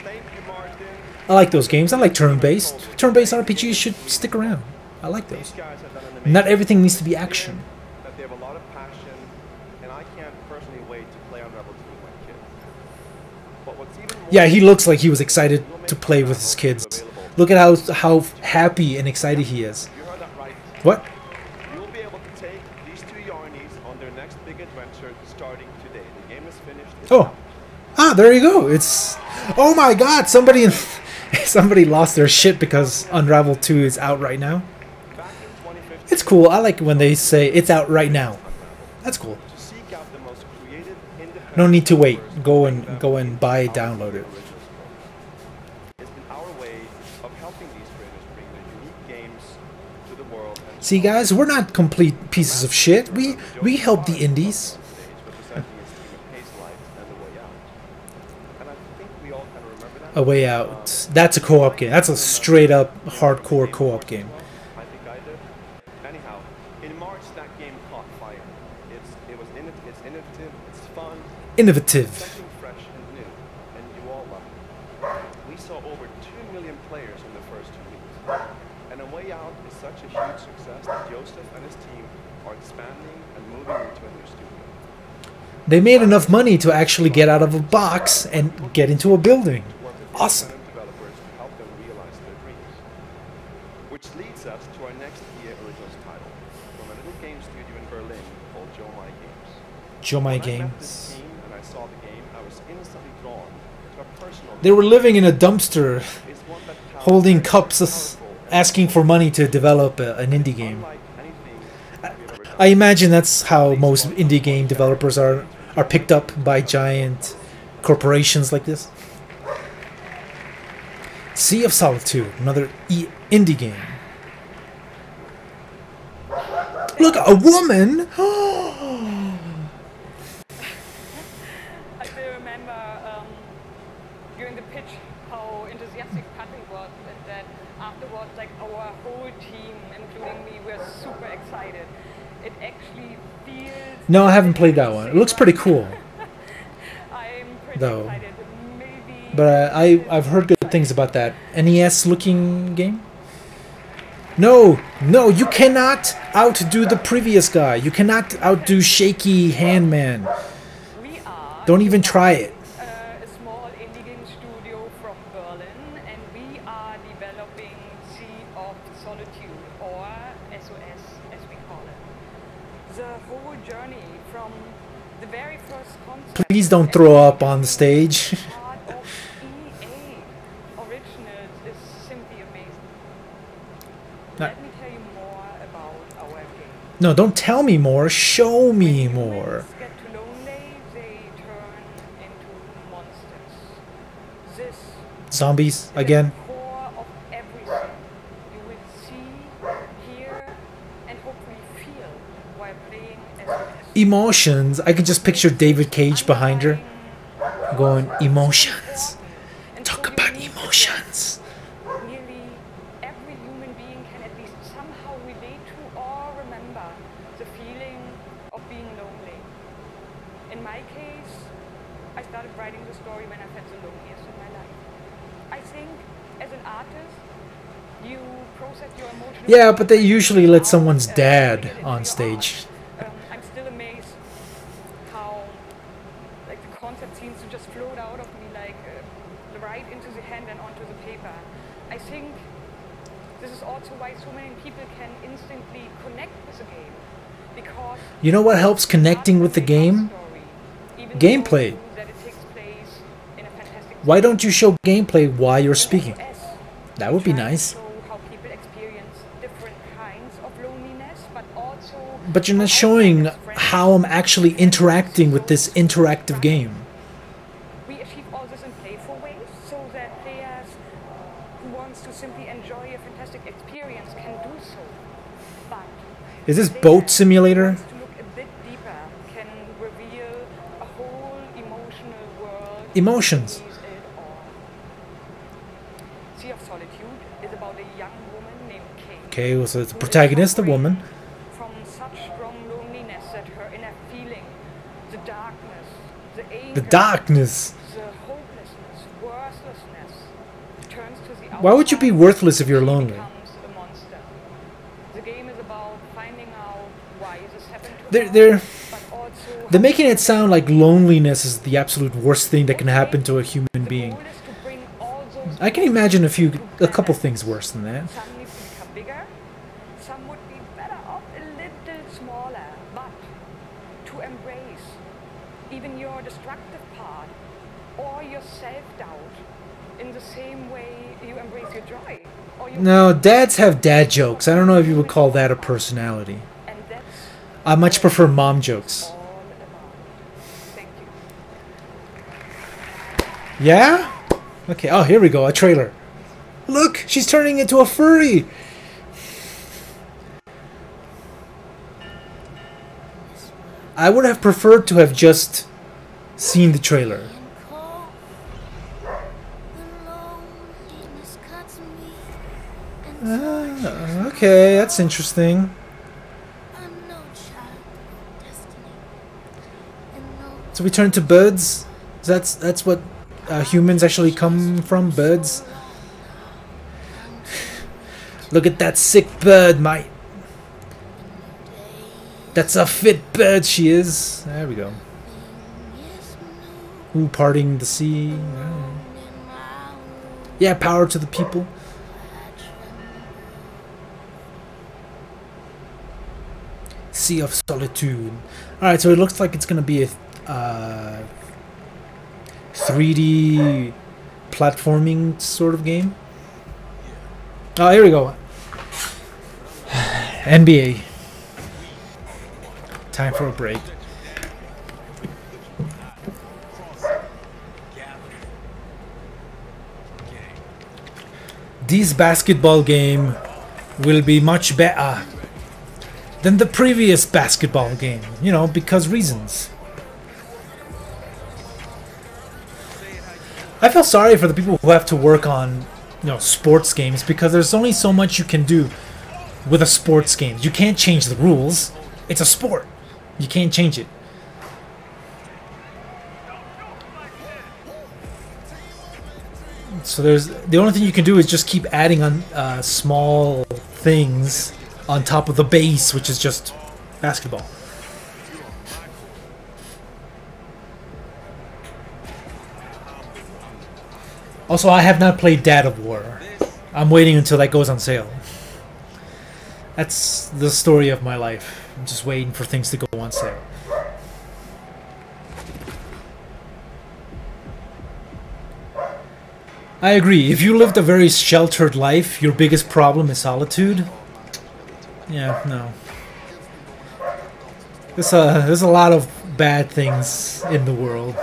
Thank you, Martin.
I like those games. I like turn-based. Turn-based RPGs should stick around. I like
These
those.
guys have done an amazing
Not everything needs to be
job.
action.
That they have a lot of passion, and I can't personally wait to play Unravel 2 with my kids. But what's even more
Yeah, he looks like he was excited to play with his kids. Look at how happy and excited he is.
You heard that right.
What?
You'll be able to take these two Yarnies on their next big adventure starting today. The game is finished. It's
Oh.
out.
Ah, there you go. It's... Oh my god, somebody somebody lost their shit because Unravel 2 is out right now.
Back in 2015,
It's cool. I like when they say it's out right now. That's cool.
to seek out the most creative, independent
No need to wait.
developers
Go and buy,
our
download it.
original story. It's been our way of helping these creators bring their unique games to the world. And
See guys, we're not complete pieces of shit. We help the indies.
representing his team of Haze Light and The Way Out. And I think we all kind of remember that.
A Way Out. That's a co-op game. That's a straight up hardcore co-op game.
I think I did. Anyhow, in March that game caught fire. It's innovative, it's fun,
Innovative.
something fresh and new, and you all love it. We saw over 2 million players in the first 2 weeks. And A Way Out is such a huge success that Joseph and his team are expanding and moving into a new studio.
They made enough money to actually get out of a box and get into a building.
Work with
Awesome.
independent developers to help them realize their dreams. Which leads us to our next EA Originals title, from a little game studio in Berlin called Joe My Games.
Show my
When I met this
games.
team and I saw the game, I was instantly drawn to a personal.
They were living in a dumpster,
It's one that tells
holding
very
cups,
powerful and
asking for money to develop an indie game.
unlike anything we have ever done.
I imagine that's how most indie game developers are picked up by giant corporations like this. Sea of Solitude, another indie game. Look, a woman!
I still remember during the pitch how enthusiastic Patrick was, and that afterwards, like our whole team, including me, were super excited. It actually feels.
No, I haven't played that one. It looks pretty cool,
I'm pretty
though.
excited. Maybe.
But I've heard good things about that NES-looking game. No, no, you cannot outdo the previous guy. You cannot outdo Shaky Handman.
We are
Don't even try it.
a small indie game studio from Berlin, and we are developing Sea of Solitude, or SOS as we call it. The whole journey from the very first concept.
Please don't throw up on the stage.
Part of EA Originals is simply amazing. Let me tell you more about our game.
No, don't tell me more. Show me more.
Humans get too lonely, they turn into monsters. This
Zombies
is
again.
the core of everything you will see, hear, and hopefully feel while playing SOS.
Emotions. I can just picture David Cage behind her, going emotions. Talk about emotions.
Nearly every human being can at least somehow relate to or remember the feeling of being lonely. In my case, I started writing the story when I felt the loneliest in my life. I think as an artist, you process your emotions.
Yeah, but they usually let someone's dad on stage.
I'm still amazed how like the concept seems to just float out of me like right into the hand and onto the paper. I think this is also why so many people can instantly connect with the game, because
You know what helps connecting with the game? Gameplay.
that it takes place in a fantastic
Why don't you show gameplay while you're speaking?
SOS
That would be
tries to
nice.
show how people experience different kinds of loneliness, but also
But you're not
how
showing
outside of
how I'm actually interacting with this interactive game.
We achieve all this in playful ways so that players who wants to simply enjoy a fantastic experience can do so. But
Is this
players
boat simulator?
who wants to look a bit deeper can reveal a whole emotional world.
Emotions.
beneath it all. Sea of Solitude is about a young woman named Kay.
Okay, so it's the protagonist, a woman.
From such strong loneliness that her inner feeling, the darkness, the anger,
The darkness.
the
Why would you be worthless if you're lonely?
becomes a monster. The game is about finding out why this happened to
They're
us, but also
they're making it sound like loneliness is the absolute worst thing that can happen to a human being.
goal is to bring all those
I can imagine a couple things worse than that.
Some need to become bigger, some would be better off a little smaller, but to embrace even your destructive part or your self-doubt in the same way you embrace your joy. Or your
No, dads have dad jokes. I don't know if you would call that a personality.
and that's
I much prefer mom jokes.
all about. Thank you.
Yeah? Okay, oh, here we go, a trailer. Look, she's turning into a furry. I would have preferred to have just seen the trailer. Okay, that's interesting. So we turn to birds? That's what humans actually come from, birds? Look at that sick bird, mate. That's a fit bird she is. There we go. Ooh, parting the sea. Yeah, power to the people. Sea of Solitude. Alright, so it looks like it's going to be a 3D platforming sort of game. Oh, here we go. NBA. Time for a break. This basketball game will be much better than the previous basketball game, you know, because reasons. I feel sorry for the people who have to work on, you know, sports games, because there's only so much you can do with a sports game. You can't change the rules. It's a sport. You can't change it. So there's the only thing you can do is just keep adding on small things on top of the base, which is just basketball. Also, I have not played Dad of War. I'm waiting until that goes on sale. That's the story of my life. I'm just waiting for things to go on sale. I agree. If you lived a very sheltered life, your biggest problem is solitude. Yeah, no. There's a lot of bad things in the world.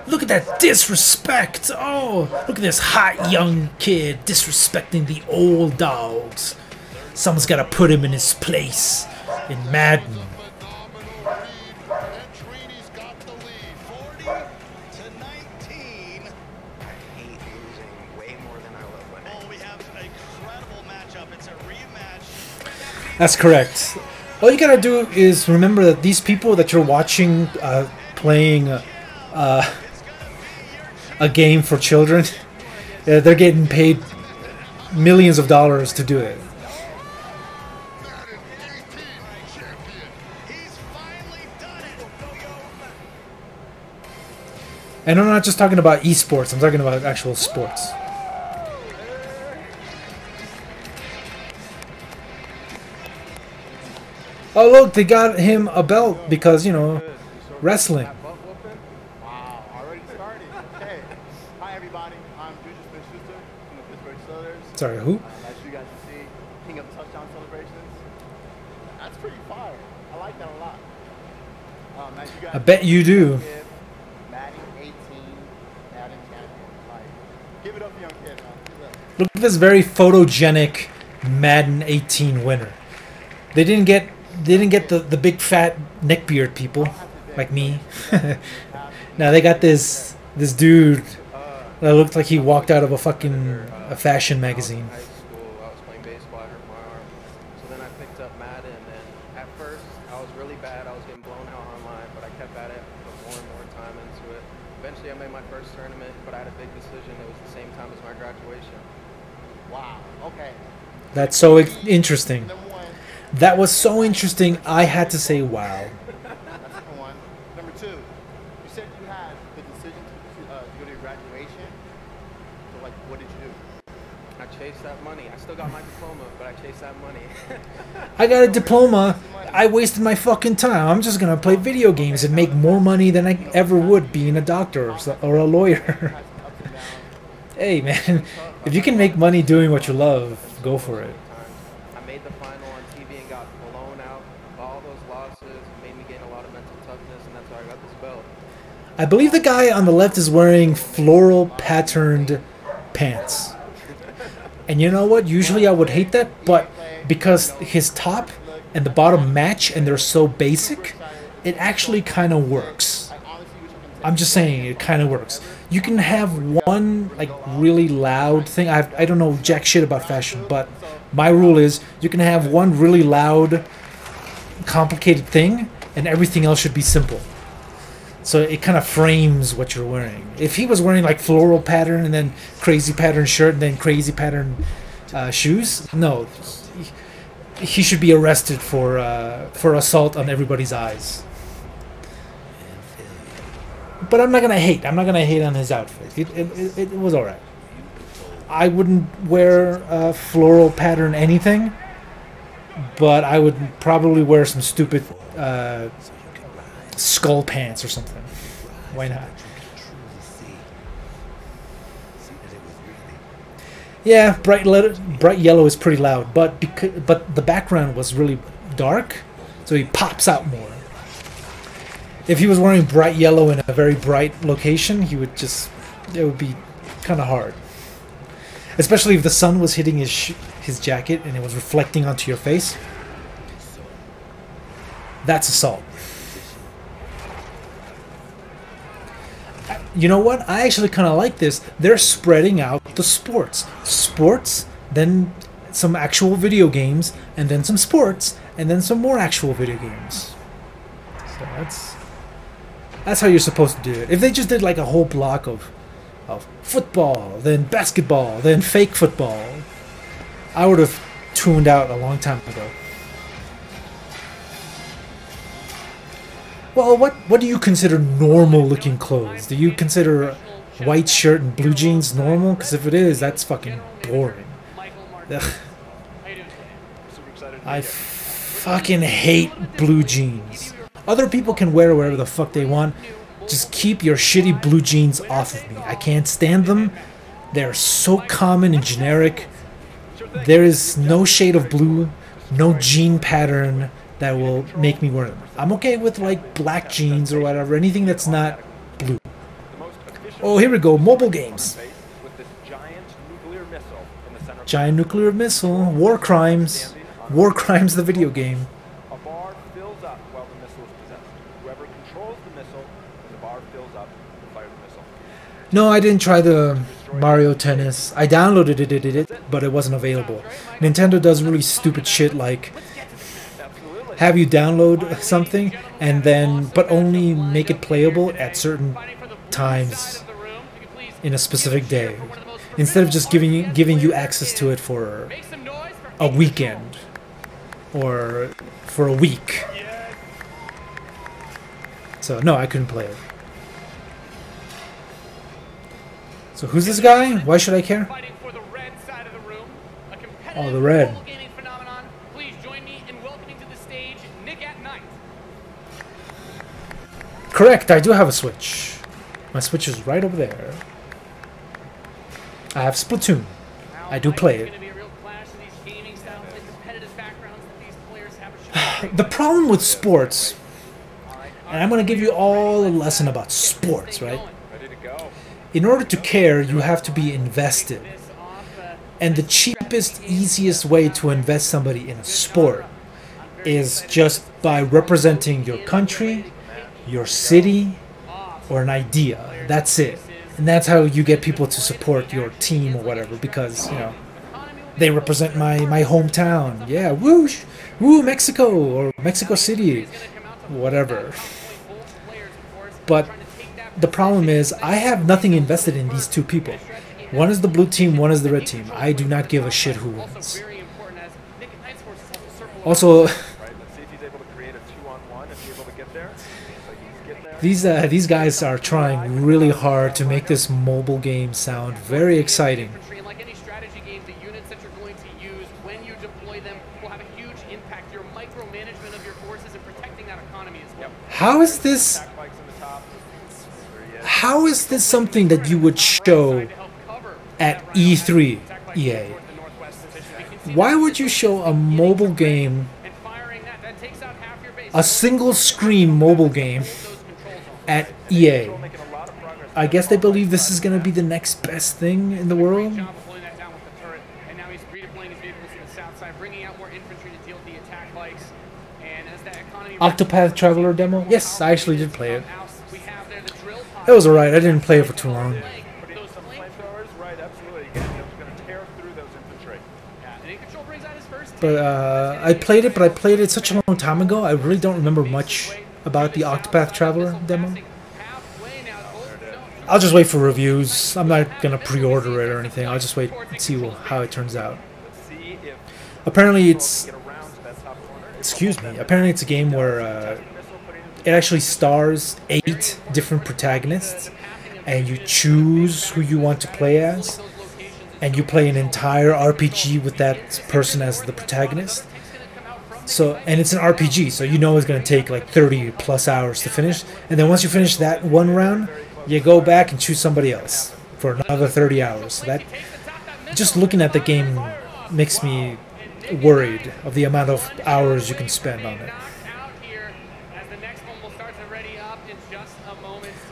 Look at that disrespect! Oh, look at this hot young kid disrespecting the old dogs. Someone's got to put him in his place in Madden. That's correct. All you gotta do is remember that these people that you're watching playing a game for children, they're getting paid millions of dollars to do it. And I'm not just talking about esports, I'm talking about actual sports. Oh look, they got him a belt because, you know, wrestling.
Wow, already starting. Okay. Hi everybody, I'm Juju Smith-Schuster from the Pittsburgh Steelers.
Sorry, who?
As you guys can see, king of touchdown celebrations. That's pretty fire. I like that a lot. As you guys
I bet you do.
Madden 18, Madden champion. Like, give it up for young kids, man. Give it up.
Look at this very photogenic Madden 18 winner. They didn't get the big fat neckbeard people like me. Now they got this dude that looked like he walked out of a fucking fashion magazine.
High school, I was playing baseball, I hurt my arm. So then I picked up Madden, and at first I was really bad. I was getting blown out online, but I kept at it, put more and more time into it. Eventually I made my first tournament, but I had a big decision decision. It was the same time as my graduation.
Wow. Okay.
That's so interesting.
Number one.
That was so interesting. I had to say, wow.
That's number one. Number two. You said you had the decision to go to your graduation. So, like, what did you do?
I chased that money. I still got my diploma, but I chased that money.
I got a diploma. I wasted my fucking time. I'm just gonna play video games and make more money than I ever would being a doctor or a lawyer. Hey man, if you can make money doing what you love, go for it.
I made the final on TV and got blown out. All those losses made me gain a lot of mental toughness, and that's why I got this belt.
I believe the guy on the left is wearing floral patterned pants. And you know what? Usually I would hate that, but because his top and the bottom match and they're so basic, it actually kind of works. I'm just saying, it kind of works. You can have one like really loud thing. I don't know jack shit about fashion, but my rule is you can have one really loud, complicated thing, and everything else should be simple. So it kind of frames what you're wearing. If he was wearing like floral pattern and then crazy pattern shirt and then crazy pattern shoes, no, he should be arrested for assault on everybody's eyes. But I'm not gonna hate. I'm not gonna hate on his outfit. It was alright. I wouldn't wear floral pattern anything, but I would probably wear some stupid skull pants or something. Why not? Yeah, bright yellow is pretty loud, but the background was really dark, so he pops out more. If he was wearing bright yellow in a very bright location, it would be kind of hard. Especially if the sun was hitting his jacket and it was reflecting onto your face. That's assault. You know what? I actually kind of like this. They're spreading out the sports. Sports, then some actual video games, and then some sports, and then some more actual video games. So that's how you're supposed to do it. If they just did like a whole block of football, then basketball, then fake football, I would have tuned out a long time ago. Well, what do you consider normal looking clothes? Do you consider white shirt and blue jeans normal? Because if it is, that's fucking boring. Ugh. I fucking hate blue jeans. Other people can wear whatever the fuck they want. Just keep your shitty blue jeans off of me. I can't stand them. They're so common and generic. There is no shade of blue, no jean pattern that will make me wear them. I'm okay with like black jeans or whatever, anything that's not blue. Oh, here we go, mobile games. Giant nuclear missile, War Crimes. War Crimes, the video game.
A bar fills up while the missile is possessed. Whoever controls the missile, when the bar fills up, will fire the missile.
No, I didn't try the Mario Tennis. I downloaded it, but it wasn't available. Nintendo does really stupid shit like have you download something and then but only make it playable at certain times in a specific day, instead of just giving you access to it for a weekend or for a week. So no, I couldn't play it. So who's this guy? Why should I care? Oh, the red. Correct, I do have a Switch. My Switch is right over there. I have Splatoon. I do play it. The problem with sports, and I'm going to give you all a lesson about sports, right? In order to care, you have to be invested. And the cheapest, easiest way to invest somebody in a sport is just by representing your country, your city, or an idea. That's it. And that's how you get people to support your team or whatever, because, you know, they represent my hometown. Yeah, whoosh, woo, Mexico, or Mexico City, whatever. But the problem is I have nothing invested in these two people. One is the blue team, one is the red team. I do not give a shit who wins. Also,
Right, let's see if he's able to create a 2-on-1 if he's able to get there. Looks like he's getting there.
these guys are trying really hard to make this mobile game sound very exciting.
And like any strategy game, the units that you're going to use when you deploy them will have a huge impact. Your micromanagement of your forces and protecting that economy as well.
How is this?
Attack bikes in the top. There he is.
How is this something that you would show at E3, EA? Why would you show a mobile game, a single screen mobile game at EA? I guess they believe this is going to be the next best thing in the world. Octopath Traveler demo? Yes, I actually did play it. It was alright, I didn't play it for too long.
Putting some flamethrowers, right, absolutely. Again, they're going to tear through those infantry.
But I played it, but I played it such a long time ago, I really don't remember much about the Octopath Traveler demo. I'll just wait for reviews. I'm not going to pre-order it or anything. I'll just wait and see how it turns out. Apparently it's... Excuse me. Apparently it's a game where it actually stars 8 different protagonists, and you choose who you want to play as, and you play an entire RPG with that person as the protagonist. So, and it's an RPG, so you know it's going to take like 30 plus hours to finish, and then once you finish that one round, you go back and choose somebody else for another 30 hours. So that, just looking at the game makes me worried of the amount of hours you can spend on it.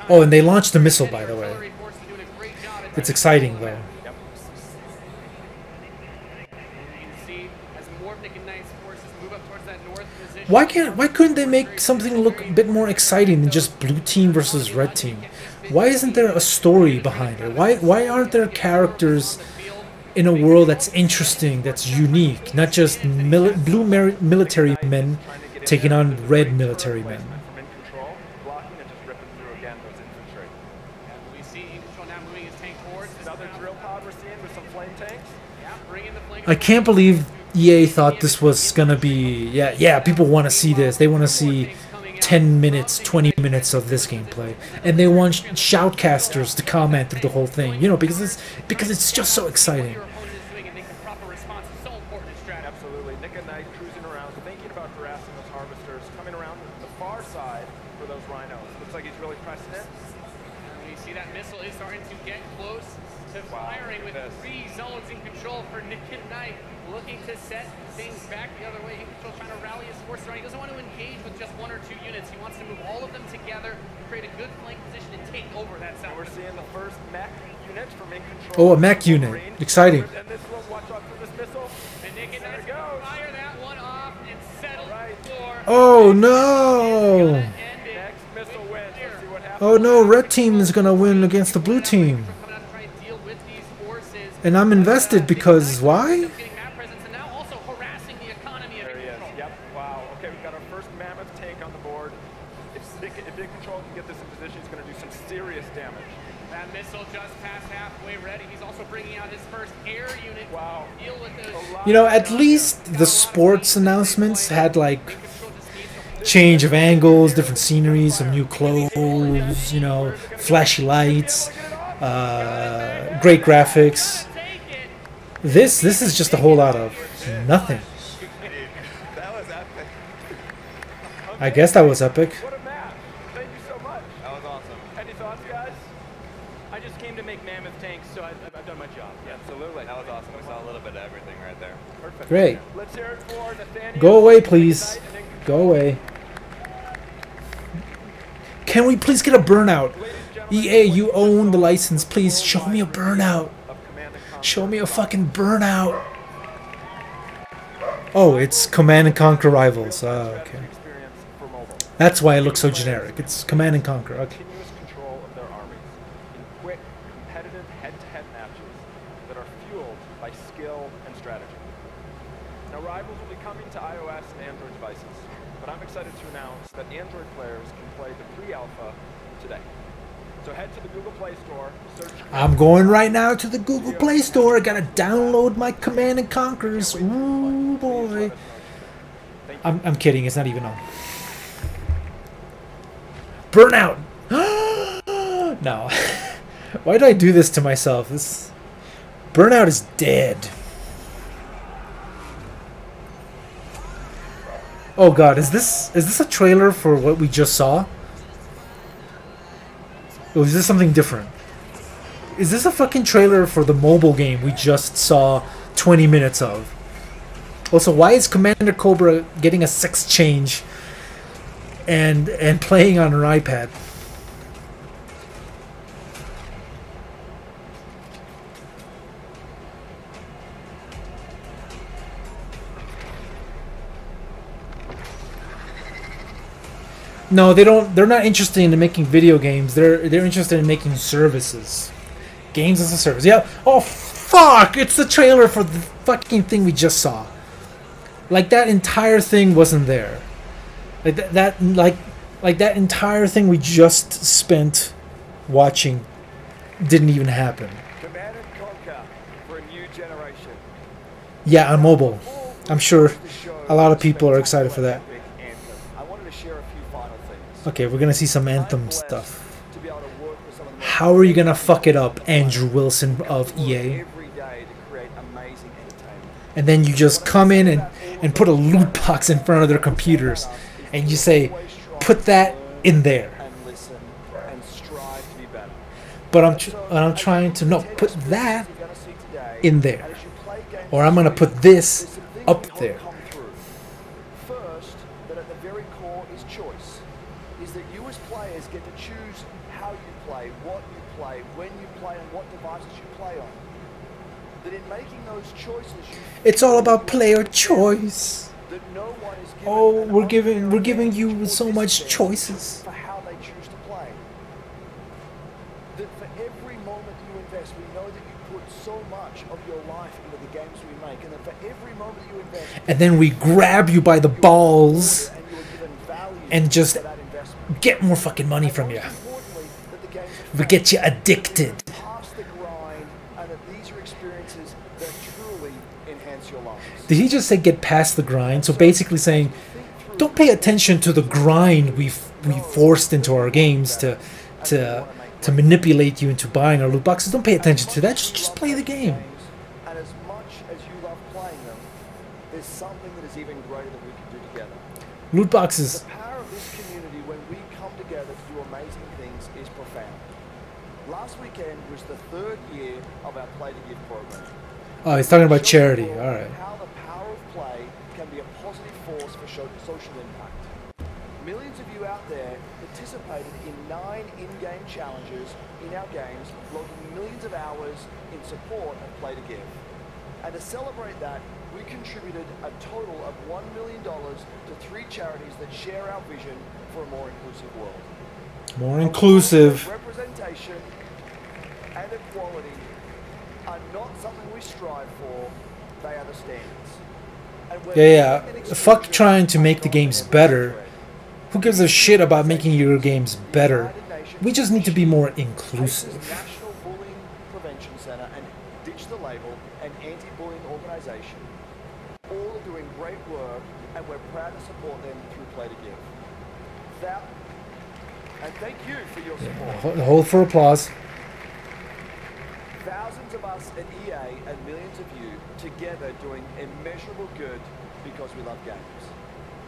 Oh, and they launched the missile, by the way. It's exciting, though. Why couldn't they make something look a bit more exciting than just blue team versus red team? Why isn't there a story behind it? Why aren't there characters in a world that's interesting, that's unique, not just blue military men taking on red military men? I can't believe EA thought this was gonna be, yeah, people want to see this. They want to see 10 minutes, 20 minutes of this gameplay, and they want shoutcasters to comment through the whole thing, you know, because it's just so exciting.
Absolutely. Nick and Knight cruising around, thinking about harassing those harvesters, coming around the far side for those rhinos. Looks like he's really pressing it.
And you see that missile is starting to get close to firing with 3 zones in control for Nick and Knight, looking to set things back the other way. In control, trying to rally his forces around. He doesn't want to engage with just 1 or 2 units. He wants to move all of them together, create a good flank position, and take over that south.
We're seeing the first mech unit from in control.
Oh, a mech unit. Exciting.
And this will watch out for this missile.
And Nick and Knight fire that one off and settle for...
Oh no!
Next missile wins. Let's see what happens.
Oh no, red team is gonna win against the blue team. And I'm invested because why?
There he is. Yep. Wow. Okay, we've got our first mammoth tank on the board. If Nick Control can get this in position, he's going to do some serious damage.
That missile just passed halfway ready. He's also bringing out his first air unit.
Wow.
To deal with those.
You know, at least the sports announcements had like change of angles, different sceneries, some new clothes, you know, flashy lights, great graphics. This is just a whole lot of nothing.
That was epic.
I guess that was epic.
What a map. Thank you so much.
That was awesome.
Any thoughts, guys?
I just came to make mammoth tanks, so I've done my job.
Yeah, absolutely. That was awesome. We saw a little bit of everything right there.
Perfect.
Great.
Let's hear it for Nathaniel.
Go away, please. Go away. Can we please get a burnout? EA, you own the license. Please show me a burnout. Show me a fucking burnout. Oh, it's Command and Conquer Rivals. Oh, okay. That's why it looks so generic. It's Command and Conquer. Okay.
Continuous control of their armies in quick, competitive head-to-head matches that are fueled by skill and strategy. Now, Rivals will be coming to iOS and Android devices, but I'm excited to announce that Android players can play the pre-alpha today. So head to the Google Play Store, search...
I'm going right now to the Google Play Store. I gotta download my Command and Conquers. Ooh, boy. I'm kidding. It's not even on. Burnout! No. Why did I do this to myself? This Burnout is dead. Oh god, is this a trailer for what we just saw? Or is this something different? Is this a fucking trailer for the mobile game we just saw 20 minutes of? Also, why is Commander Cobra getting a sex change and playing on an iPad? No, they don't. They're not interested in making video games. They're interested in making services. Games as a service. Yeah. Oh fuck! It's the trailer for the fucking thing we just saw. Like that entire thing wasn't there. Like that entire thing we just spent watching didn't even happen.
Command and Conquer for a new generation.
Yeah, on mobile. I'm sure a lot of people are excited for that.
I wanted to share a few final things.
Okay, we're gonna see some Anthem stuff. How are you gonna fuck it up, Andrew Wilson of EA? And then you just come in and put a loot box in front of their computers, and you say, put that in there. But I'm trying to put that in there, or I'm gonna put this up there.
First, that at the very core is choice. Is that you as players get to choose how you play, what you play, when you play, and what devices you play on. That in making those choices,
It's all about player choice. Oh, we're giving you so much choices.
for how they choose to play. That for every moment you invest, we know that you put so much of your life into the games we make, and that for every moment you invest,
And then we grab you by the balls and just get more fucking money from you. We get you addicted.
past the grind, and that these are experiences that truly enhance your lives.
Did he just say get past the grind? So basically saying, don't pay attention to the grind we forced into our games to manipulate you into buying our loot boxes. Don't pay attention to that. Just play the game.
And as much as you love playing them, there's something that is even greater that we can do together.
Loot boxes.
The power of this community when we come together to do amazing things is profound. Last weekend was the 3rd year of our Play to Give program.
Oh, he's talking about charity. All right.
How the power of play can be a positive force for social impact. Millions of you out there participated in 9 in-game challenges in our games, logging millions of hours in support of Play to Give. And to celebrate that, we contributed a total of $1 million to 3 charities that share our vision for a more inclusive world.
More inclusive.
Representation and equality are not something we strive for, they are the standards. And when
Yeah. Fuck trying to make the games better. Who gives a shit about making your games better? We just need to be more inclusive.
National Bullying Prevention Center and Ditch the Label, an anti-bullying organization, all are doing great work, and we're proud to support them through Play to Give. And thank you for your support.
Hold for applause.
Thousands of us at EA and millions of you together doing immeasurable good because we love games.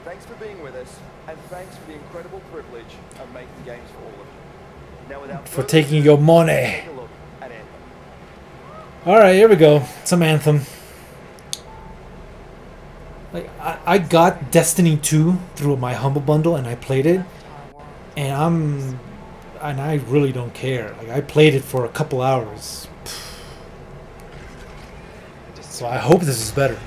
Thanks for being with us, and thanks for the incredible privilege of making games for all of you. Now, without
For
further
taking
ado,
your money.
take a look at Anthem.
Alright, here we go. Some Anthem. Like I got Destiny 2 through my Humble Bundle and I played it. And I really don't care. Like I played it for a couple hours. So I hope this is better.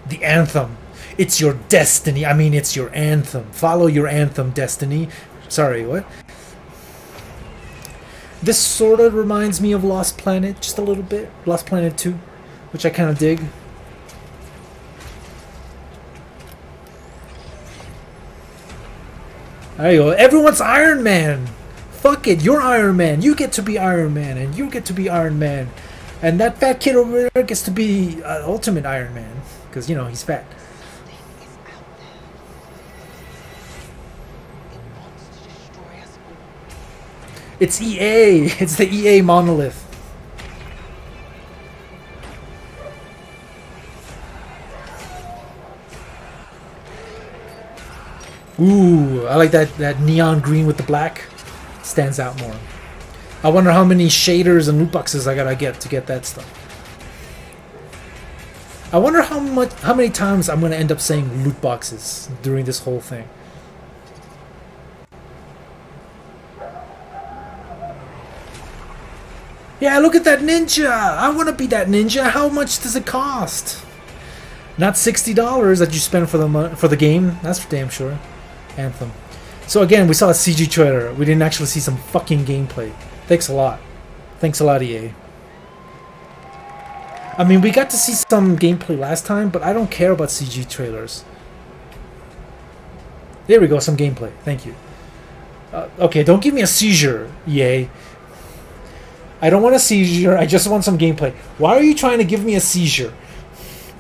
The Anthem. It's your destiny. I mean, it's your anthem. Follow your anthem, Destiny. Sorry, what? This sort of reminds me of Lost Planet, just a little bit. Lost Planet 2, which I kind of dig. There you go. Everyone's Iron Man. Fuck it, you're Iron Man. You get to be Iron Man, and you get to be Iron Man, and that fat kid over there gets to be Ultimate Iron Man because you know he's fat. It's EA. It's the EA monolith. Ooh, I like that neon green with the black. Stands out more. I wonder how many shaders and loot boxes I gotta get to get that stuff. I wonder how many times I'm gonna end up saying loot boxes during this whole thing. Yeah, look at that ninja! I want to be that ninja. How much does it cost? Not $60 that you spend for the game. That's for damn sure. Anthem. So again, we saw a CG trailer. We didn't actually see some fucking gameplay. Thanks a lot. Thanks a lot, EA. I mean, we got to see some gameplay last time, but I don't care about CG trailers. There we go, some gameplay. Thank you. Okay, don't give me a seizure, EA. I don't want a seizure, I just want some gameplay. Why are you trying to give me a seizure?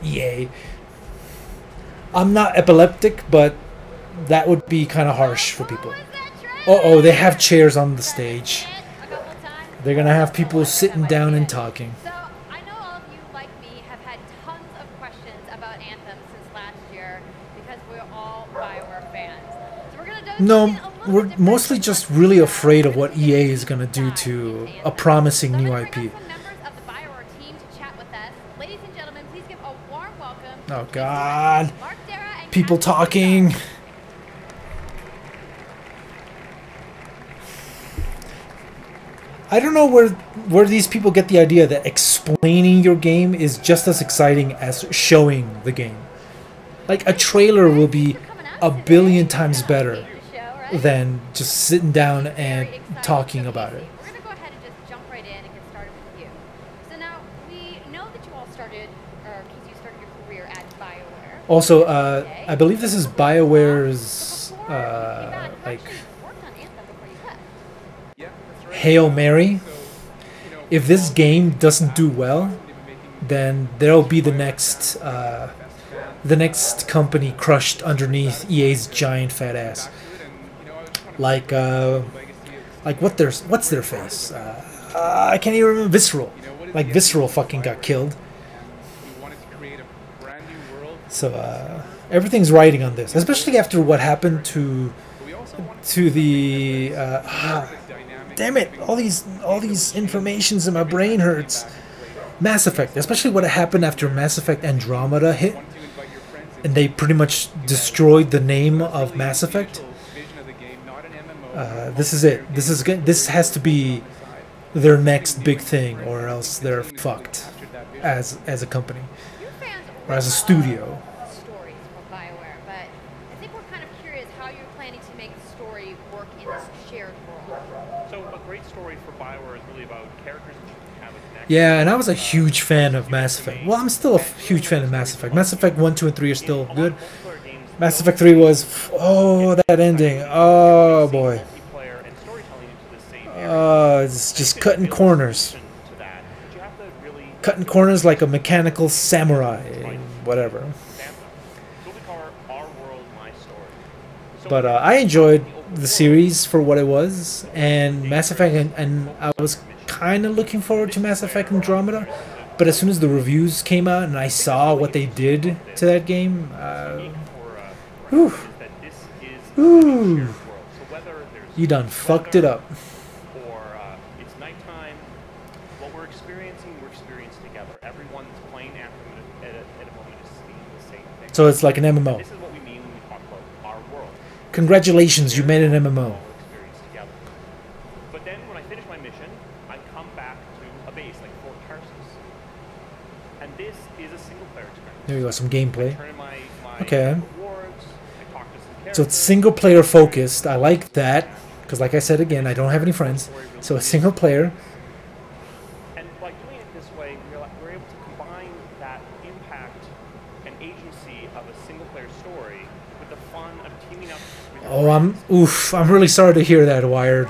EA. I'm not epileptic, but that would be kind of harsh for people. Uh-oh, they have chairs on the stage. They're gonna have people sitting down and talking.
So, I know all of you, like me, have had tons of questions about Anthem since last year because we're all BioWare fans. So we're gonna do
No, we're mostly just really afraid of what EA is gonna do to a promising new IP.
members of the BioWare team to chat with us. Ladies and gentlemen, please give a warm welcome
Oh God.
Mark Dara and
People talking. I don't know where these people get the idea that explaining your game is just as exciting as showing the game. Like, a trailer will be a billion times better than just sitting down and talking about it.
We're going to go ahead and just jump right in and get started with you. So now, we know that you all started, or because you started your career at BioWare.
Also, I believe this is BioWare's, like, Hail Mary. If this game doesn't do well, then there'll be the next company crushed underneath EA's giant fat ass. Like what's their face? I can't even remember. Visceral. Like Visceral fucking got killed. So everything's riding on this, especially after what happened to the. Damn it! All these informations in my brain hurts. Mass Effect, especially what happened after Mass Effect Andromeda hit, and they pretty much destroyed the name of Mass Effect. This is it. This has to be their next big thing, or else they're fucked as a company or as a studio.
Stories for BioWare, but I think we're kind of curious how you're planning to make the story work in this shared world.
So a great story for BioWare is really about characters that you can have a connection.
Yeah, and I was a huge fan of Mass Effect. Well, I'm still a huge fan of Mass Effect. Mass Effect 1, 2, and 3 are still good. Mass Effect 3 was... Oh, that ending. Oh, boy. It's just cutting corners. Cutting corners like a mechanical samurai. Whatever. But I enjoyed the series for what it was, and Mass Effect, and I was kind of looking forward to Mass Effect Andromeda, but as soon as the reviews came out and I saw what they did to that game, whew, you done fucked it up.
It's nighttime, what we're experiencing together. Everyone's playing Anthem at a moment is seeing the same thing.
So it's like an MMO.
This is what we mean when we talk about our world.
Congratulations, you made an MMO.
But then when I finish my mission, I come back to a base like Fort Tarsus. And this is a single player experience.
There you go, some gameplay. Okay.
Rewards, I talk to some characters.
So it's single player focused. I like that, because like I said again, I don't have any friends. So it's single player.
And by doing it this way, we're able to combine that impact and agency of a single player story with the fun of teaming up with
Oh, I'm really sorry to hear that, Wired.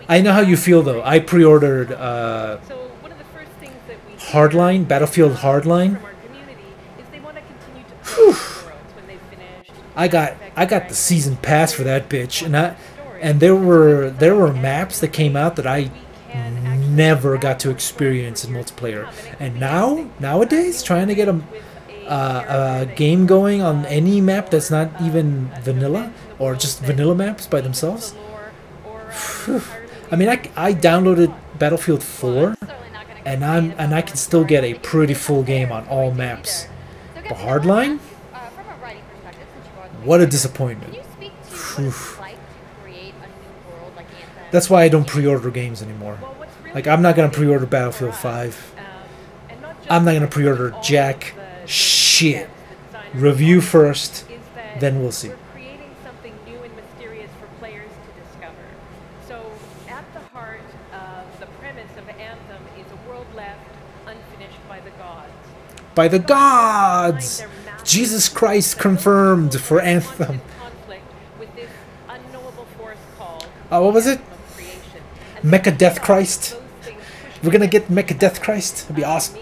I know how you feel though. I pre-ordered Hardline, Battlefield Hardline. I got the season pass for that bitch, and there were maps that came out that I never got to experience in multiplayer. And nowadays, trying to get a game going on any map that's not even vanilla or just vanilla maps by themselves. I mean, I downloaded Battlefield 4, and I can still get a pretty full game on all maps. But Hardline, what a disappointment. That's why I don't pre-order games anymore. Like, I'm not gonna pre-order Battlefield 5. I'm not gonna pre-order jack shit. Review first, then we'll see.
Creating something new and mysterious for players to discover. So, at the heart of the premise of Anthem is a world left unfinished by the gods.
By the gods! Jesus Christ confirmed for Anthem. What was it? Mecha Death Christ? We're gonna get Mecha Death Christ? That'd be awesome.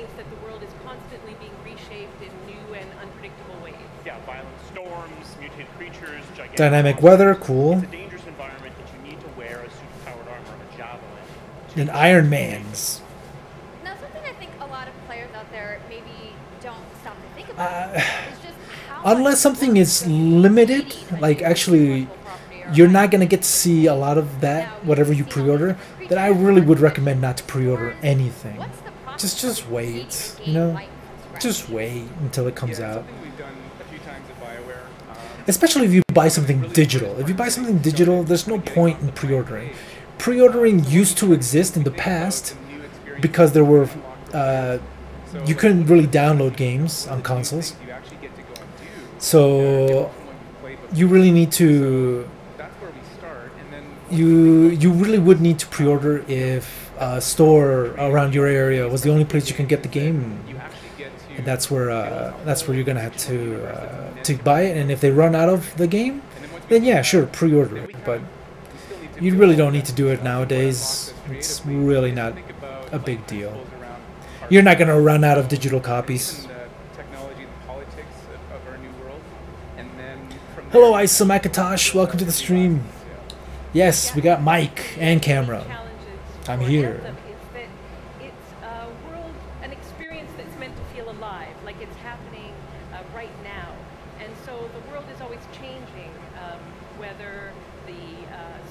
Dynamic weather, cool. And Iron Man's.
Now, something I think a lot of players out there maybe don't stop to think about is just how
unless something is limited, like actually you're not going to get to see a lot of that, whatever you pre-order, then I really would recommend not to pre-order anything. Just wait, you know? Just wait until it comes out. Especially if you buy something digital. If you buy something digital, there's no point in pre-ordering. Pre-ordering used to exist in the past because there were you couldn't really download games on consoles. So you really need to you really would need to pre-order if a store around your area was the only place you can get the game. And that's where you're gonna have to buy it. And if they run out of the game, then yeah, sure, pre-order it. But you really don't need to do it nowadays. It's really not a big deal. You're not gonna run out of digital copies. Hello, Isomakatosh. Welcome to the stream. Yes, we got Mike and camera. I'm here.
It's a world, an experience that's meant to feel alive, like it's happening right now. And so the world is always changing. Whether the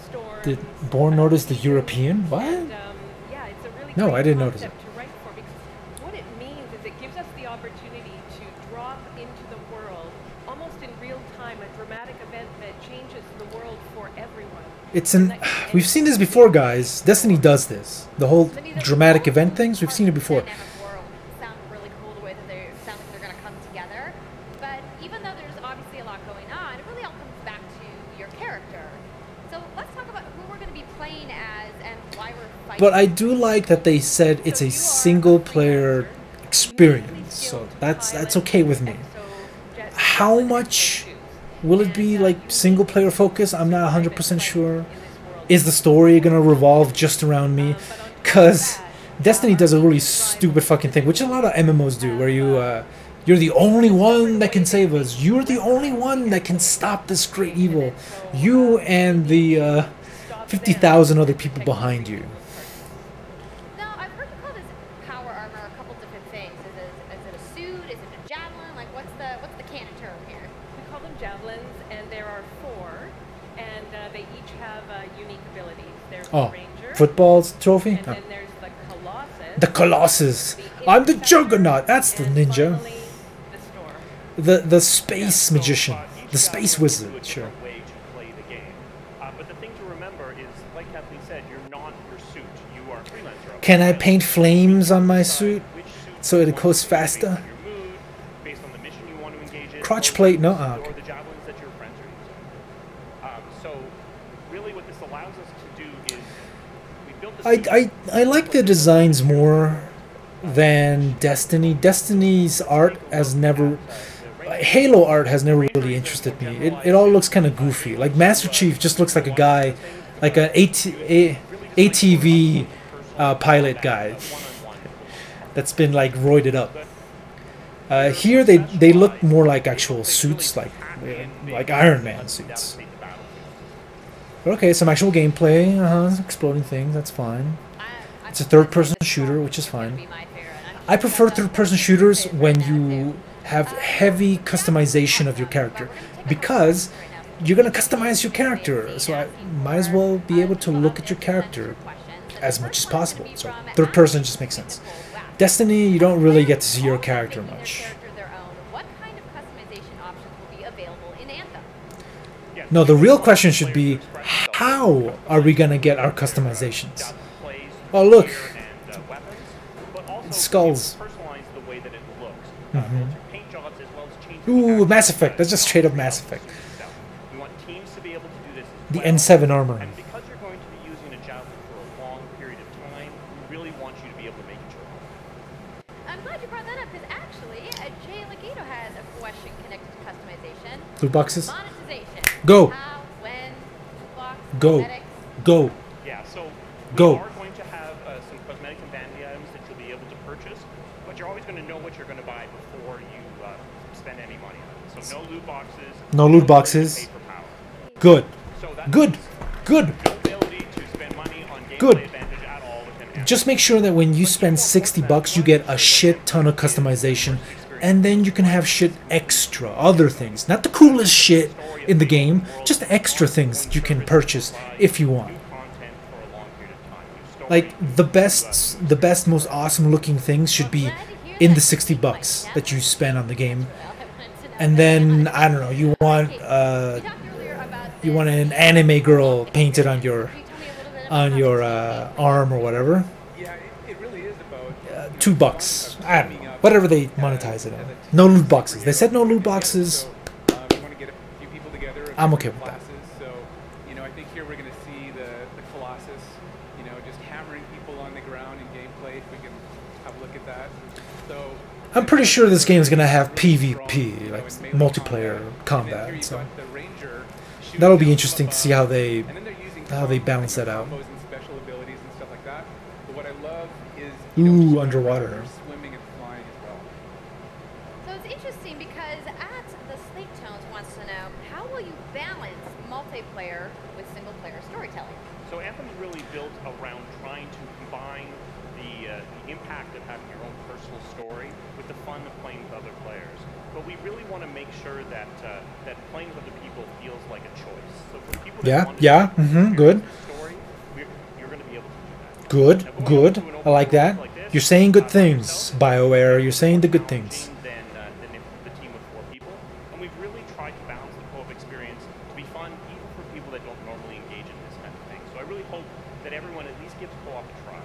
storms.
Did Born notice the European? What?
Yeah, it's a really
no,
great
I didn't notice it.
concept to write for, because what it means is it gives us the opportunity to drop into the world, almost in real time, a dramatic event that changes the world for everyone.
It's an. We've seen this before, guys. Destiny does this. The whole dramatic event things. We've seen it before.
Sound really cool the way that they sound like they're going to come together. But even though there's obviously a lot going on, it really all comes back to your character. So let's talk about who we're going to be playing as and why we're fighting.
But I do like that they said it's a single-player experience. So that's okay with me. How much will it be like single-player focus? I'm not 100% sure. Is the story gonna revolve just around me? Cause Destiny does a really stupid fucking thing, which a lot of MMOs do, where you're the only one that can save us. You're the only one that can stop this great evil. You and the 50,000 other people behind you.
Now, I've heard you call this power armor a couple different things. Is it a suit? Is it a javelin? Like, what's the canon term here?
We call them javelins, and there are 4, and they each have unique abilities. There's the Ranger,
football trophy?
and then there's the Colossus.
The Colossus. I'm the Juggernaut. That's the ninja. The space magician. The space wizard. Sure.
Way to play the game. But the thing to remember is, like Kathleen said, you're not your suit. You are a freelancer.
Can I paint flames on my suit so it goes faster? Crotch plate? No. Oh, okay.
Or the javelins that your friends are using. So, really, what this allows us to do is we built this.
I like the designs more than Destiny. Destiny's art has never, Halo art has never really interested me. It all looks kind of goofy. Like Master Chief just looks like a guy, like an ATV pilot guy that's been like roided up. Here they look more like actual suits, like Iron Man suits. Okay, some actual gameplay, exploding things, that's fine. It's a third-person shooter, which is fine. I prefer third-person shooters when you have heavy customization of your character, because you're going to customize your character, so I might as well be able to look at your character as much as possible. So third-person just makes sense. Destiny, you don't really get to see your character much. No, the real question should be, how are we going to get our customizations? Oh, look. Skulls. Ooh, Mass Effect. That's just straight up Mass Effect. The N7 armor.
And because you're going to be using a javelin for a long period of time, we really want you to be able to make it your own.
I'm glad you brought that up, because actually, Jay Legato has a question connected to customization.
Loot boxes?
Monetization.
Go.
How, when, loot box,
Go.
cosmetics.
Go.
Yeah, so we
Go.
are going to have some cosmetic and vanity items that you'll be able to purchase, but you're always going to know what you're going to buy before you spend any money on it. So no loot boxes.
No loot boxes. Good. Good. Good. Good. Just make sure that when you spend 60 bucks, you get a shit ton of customization, and then you can have shit extra, other things. Not the coolest shit in the game, just extra things that you can purchase if you want. Like the best, most awesome looking things should be in the 60 bucks that you spend on the game. And then I don't know, you want an anime girl painted on your arm or whatever.
Yeah, it really is about
$2. I don't know, whatever they monetize it on. No loot boxes. They said no loot boxes.
We want to get a few people together.
I'm okay with that.
So, you know, I think here we're going to see the Colossus, you know, just hammering people on the ground in gameplay. If we can have a look at that. So
I'm pretty sure this game is gonna have PvP, like multiplayer combat. So that'll be interesting to see how they balance that out. Ooh, underwater.
Swimming and flying as well.
So it's interesting because at the Slate Tones wants to know, how will you balance multiplayer with single-player storytelling?
So Anthem's really built around trying to combine the impact of having your own personal story with the fun of playing with other players. But we really want to make sure that that playing with other people feels like a choice. So for people that want to
good.
Story, you're going to be able to do that.
Good. I like that. You're saying good things, BioWare. You're saying the good things.
Than the team with 4 people, and we've really tried to balance the co-op experience to be fun, even for people that don't normally engage in this kind of thing. So I really hope that everyone at least gives co-op a try.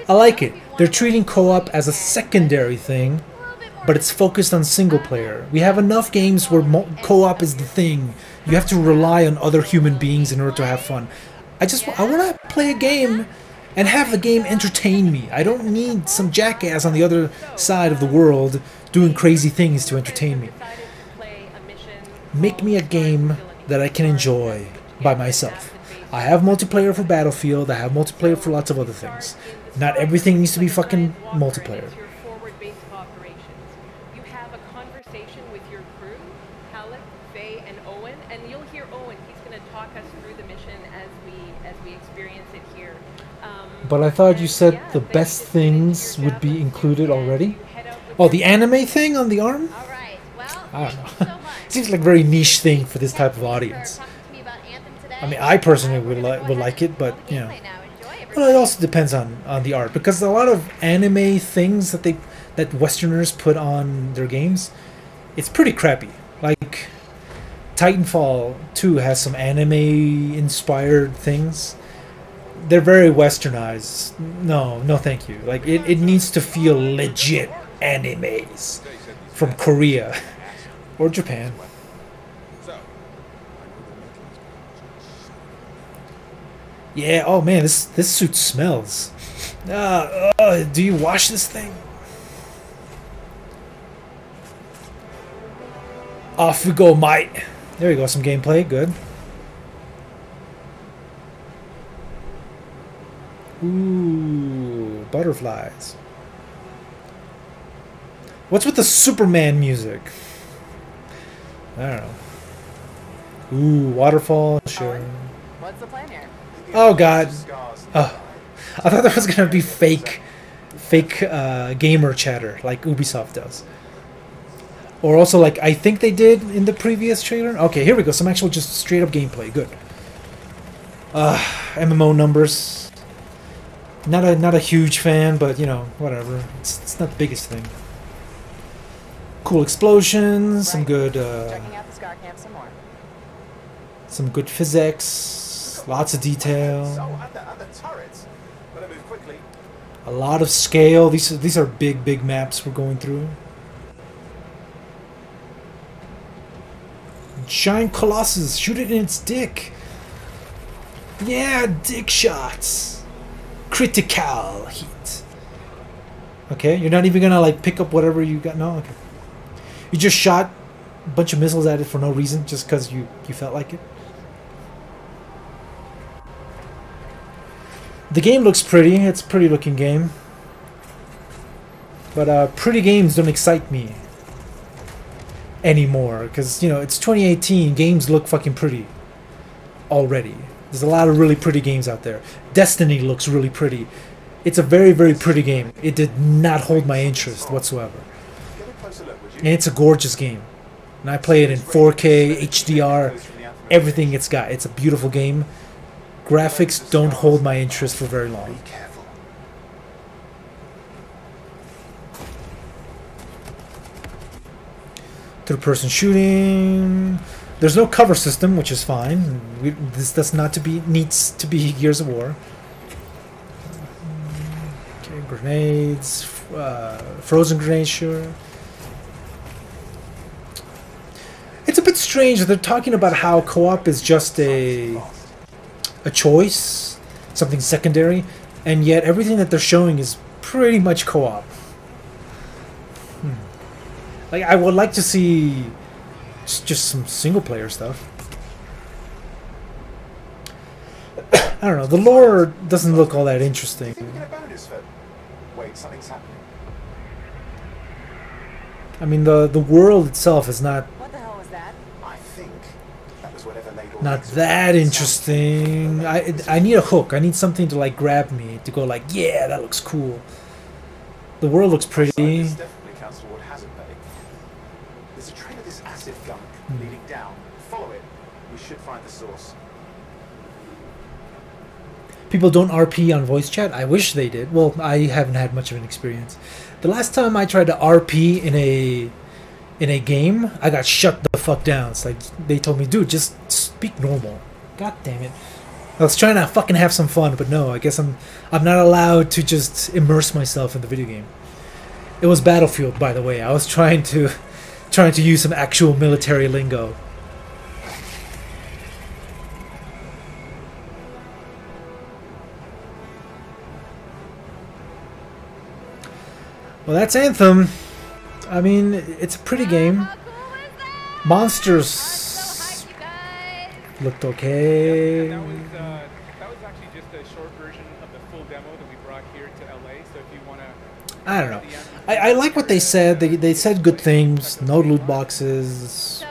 I like it. They're treating co-op as a secondary thing, but it's focused on single player. We have enough games where co-op is the thing. You have to rely on other human beings in order to have fun. I want to play a game and have the game entertain me. I don't need some jackass on the other side of the world doing crazy things to entertain me. Make me a game that I can enjoy by myself. I have multiplayer for Battlefield, I have multiplayer for lots of other things. Not everything needs to be fucking multiplayer.
You have a conversation with your crew, Halleck, Faye, and Owen, and you'll hear Owen. He's going to talk us through the mission as we experience it here.
But I thought you said the best things would be included already? Oh, the anime thing on the arm? I don't know. Seems like a very niche thing for this type of audience. I mean, I personally would like it, but you know. Well, it also depends on the art, because a lot of anime things that Westerners put on their games, it's pretty crappy. Like Titanfall 2 has some anime-inspired things. They're very westernized. No, thank you. Like it needs to feel legit animes from Korea or Japan. Yeah. Oh man, this suit smells. Do you wash this thing? Off we go, mate. There we go, some gameplay, good. Ooh, butterflies. What's with the Superman music? I don't know. Ooh, waterfall, sure.
What's the plan here?
Oh god. Oh, I thought that was gonna be fake gamer chatter like Ubisoft does. Or also like I think they did in the previous trailer. Okay, here we go. Some actual just straight up gameplay. Good. MMO numbers. Not a huge fan, but you know, whatever. It's not the biggest thing. Cool explosions, some good
Checking out the Scar Camp some more.
some good physics, lots of detail. A lot of scale. These are big maps we're going through. Giant Colossus, shoot it in its dick. Yeah, dick shots. Critical heat. Okay, you're not even gonna like pick up whatever you got. No, okay. You just shot a bunch of missiles at it for no reason, just because you felt like it. The game looks pretty. It's a pretty looking game. But pretty games don't excite me anymore, because you know it's 2018. Games look fucking pretty already. There's a lot of really pretty games out there. Destiny looks really pretty. It's a very pretty game. It did not hold my interest whatsoever. And it's a gorgeous game. And I play it in 4K, HDR, everything it's got. It's a beautiful game. Graphics don't hold my interest for very long. Third-person shooting. There's no cover system, which is fine. This does not needs to be Gears of War. Okay, grenades, frozen grenades, sure. It's a bit strange that they're talking about how co-op is just a choice, something secondary, and yet everything that they're showing is pretty much co-op. Like, I would like to see just some single-player stuff. I don't know, the lore doesn't look all that interesting.
Wait, something's happening.
I mean, the world itself is not...
What the hell was that?
I think that was whatever label...
Not that interesting. I need a hook. I need something to, like, grab me, to go like, yeah, that looks cool. The world looks pretty.
Definitely Councilwood hasn't paid. There's a trail of this acid gunk leading down. Follow it. We should find the source.
People don't RP on voice chat? I wish they did. Well, I haven't had much of an experience. The last time I tried to RP in a game, I got shut the fuck down. It's like, they told me, dude, just speak normal. God damn it. I was trying to fucking have some fun, but no, I guess I'm not allowed to just immerse myself in the video game. It was Battlefield, by the way. I was trying to use some actual military lingo. Well, that's Anthem. I mean, it's a pretty game. Monsters looked okay.
Yeah, that was actually just a short version of the full demo that we brought here to LA. So if you want to,
I don't know. I like what they said. They said good things. No loot boxes.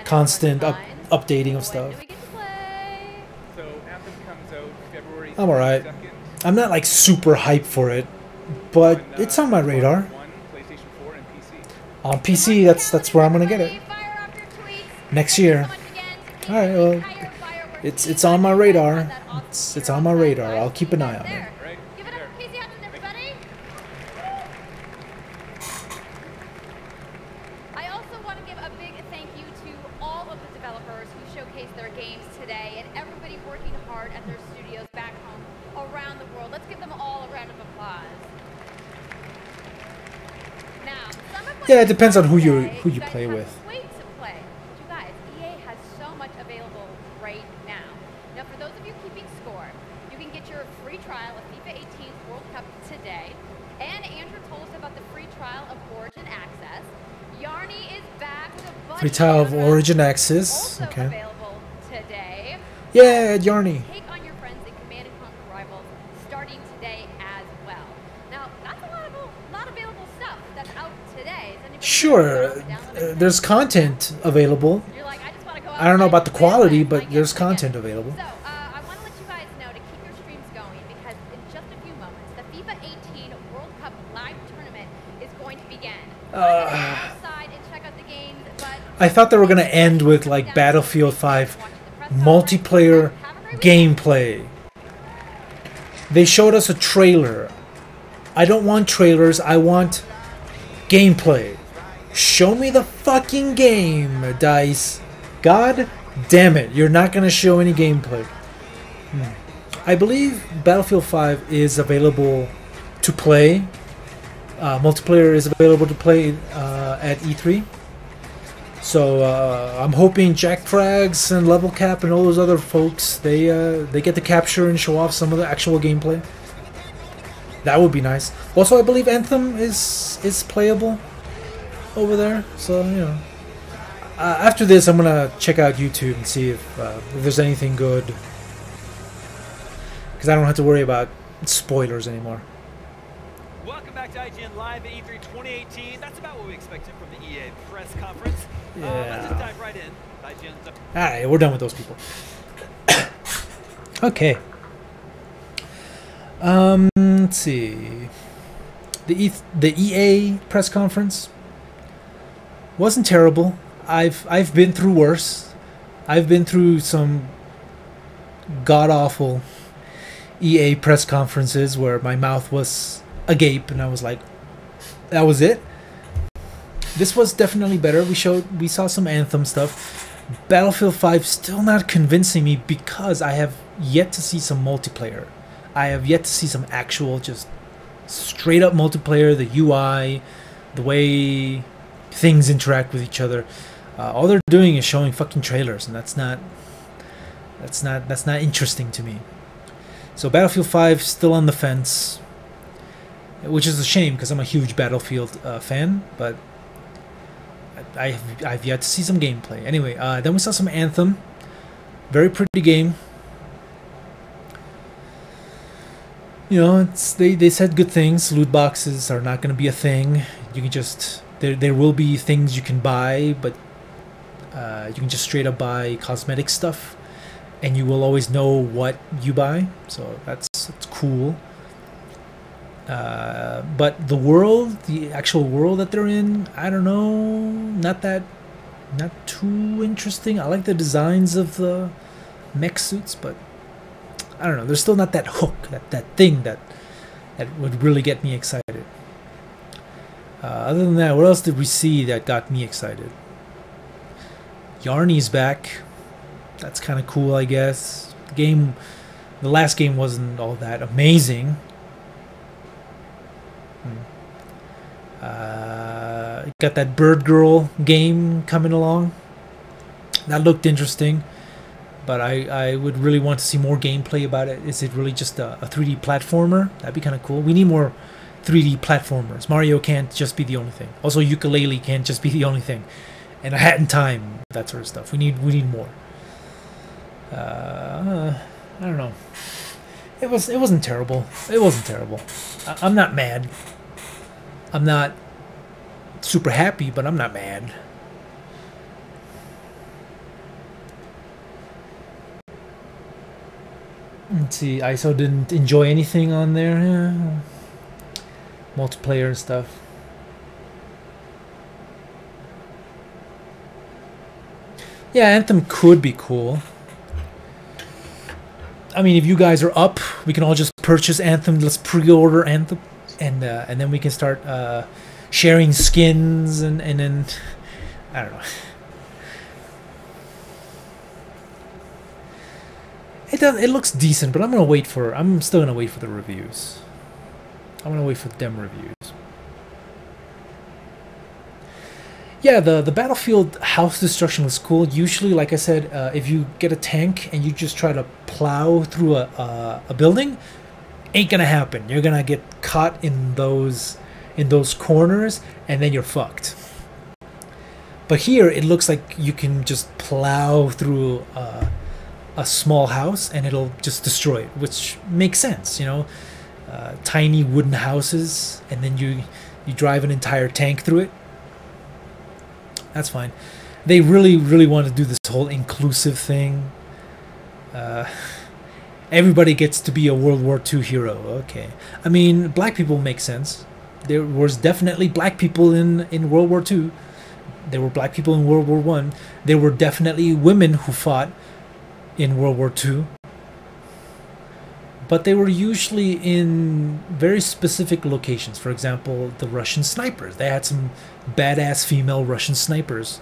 Constant updating of stuff.
So Anthem comes out February 2nd.
I'm alright. I'm not like super hyped for it, but it's on my radar. On PC, that's where I'm gonna get it. Next year. Alright, well, it's on my radar. It's on my radar. I'll keep an eye on it.
I also want to give a big thank you to all of the developers who showcased their games today and everybody working hard at their studios back home around the world. Let's give them all a round of applause.
Yeah, it depends on who you play with.
Wait to play. But you guys, EA has so much available right now. Now, for those of you keeping score, you can get your free trial of FIFA 18's World Cup today. And Andrew told us about the free trial of Origin Access. Yarny is back with a
Free
bunch
trial of Origin Access.
also
Okay.
available today.
Yeah, Yarny.
Take on your friends in Command & Conquer Rivals starting today as well. Now, that's a lot of available stuff that's out today. Is anybody
Sure, there's content available.
You're like, I just want to go
I don't know about the
outside and
quality,
play.
but there's content available.
So, I want to let you guys know to keep your streams going because in just a few moments, the FIFA 18 World Cup live tournament is going to begin. Outside and check out the games, but
I thought they were gonna end with like Battlefield 5 multiplayer gameplay. They showed us a trailer. I don't want trailers, I want gameplay. Show me the fucking game, DICE. God damn it, you're not gonna show any gameplay. I believe Battlefield 5 is available to play. Multiplayer is available to play at E3. So I'm hoping Jack Frags and Level Cap and all those other folks, they get to capture and show off some of the actual gameplay. That would be nice. Also, I believe Anthem is playable over there. So you know, after this, I'm gonna check out YouTube and see if there's anything good, because I don't have to worry about spoilers anymore.
Welcome back to IGN Live at E3 2018. That's about what we expected from the EA press conference. Let's
Yeah.
just dive right in. IGN's up.
Alright, we're done with those people. Okay. Let's see. The EA press conference wasn't terrible. I've been through worse. I've been through some god-awful EA press conferences where my mouth was agape and I was like, that was it. This was definitely better. We saw some Anthem stuff. Battlefield 5 still not convincing me because I have yet to see some multiplayer. I have yet to see some actual just straight up multiplayer, the UI, the way things interact with each other. All they're doing is showing fucking trailers, and that's not interesting to me. So Battlefield 5 still on the fence, which is a shame because I'm a huge Battlefield fan, but I've yet to see some gameplay. Anyway, then we saw some Anthem. Very pretty game. You know, they said good things. Loot boxes are not going to be a thing. You can just there will be things you can buy, but you can just straight up buy cosmetic stuff, and you will always know what you buy. So that's cool. But the world, the actual world that they're in, I don't know, not too interesting. I like the designs of the mech suits, but I don't know, there's still not that hook, that thing that would really get me excited. Other than that, what else did we see that got me excited? Yarny's back. That's kind of cool, I guess. The last game wasn't all that amazing. Got that Bird Girl game coming along. That looked interesting, but I would really want to see more gameplay about it. Is it really just a 3D platformer? That'd be kind of cool. We need more 3D platformers. Mario can't just be the only thing. Also, Yooka-Laylee can't just be the only thing. And A Hat in Time, that sort of stuff. We need more. I don't know. It wasn't terrible. It wasn't terrible. I'm not mad. I'm not super happy, but I'm not mad. Let's see, ISO didn't enjoy anything on there. Yeah. Multiplayer and stuff. Yeah, Anthem could be cool. I mean, if you guys are up, we can all just purchase Anthem. Let's pre-order Anthem, and then we can start sharing skins, and then I don't know. It looks decent, but I'm still gonna wait for the reviews. I'm gonna wait for them reviews. Yeah, the Battlefield house destruction was cool. Usually, like I said, if you get a tank and you just try to plow through a building, ain't gonna happen. You're gonna get caught in those corners, and then you're fucked. But here it looks like you can just plow through a small house and it'll just destroy it, which makes sense, you know. Tiny wooden houses, and then you drive an entire tank through it. That's fine. They really want to do this whole inclusive thing. Everybody gets to be a World War II hero. Okay. I mean, black people make sense. There was definitely black people in World War II. There were black people in World War I. There were definitely women who fought in World War II. But they were usually in very specific locations. For example, the Russian snipers. They had some badass female Russian snipers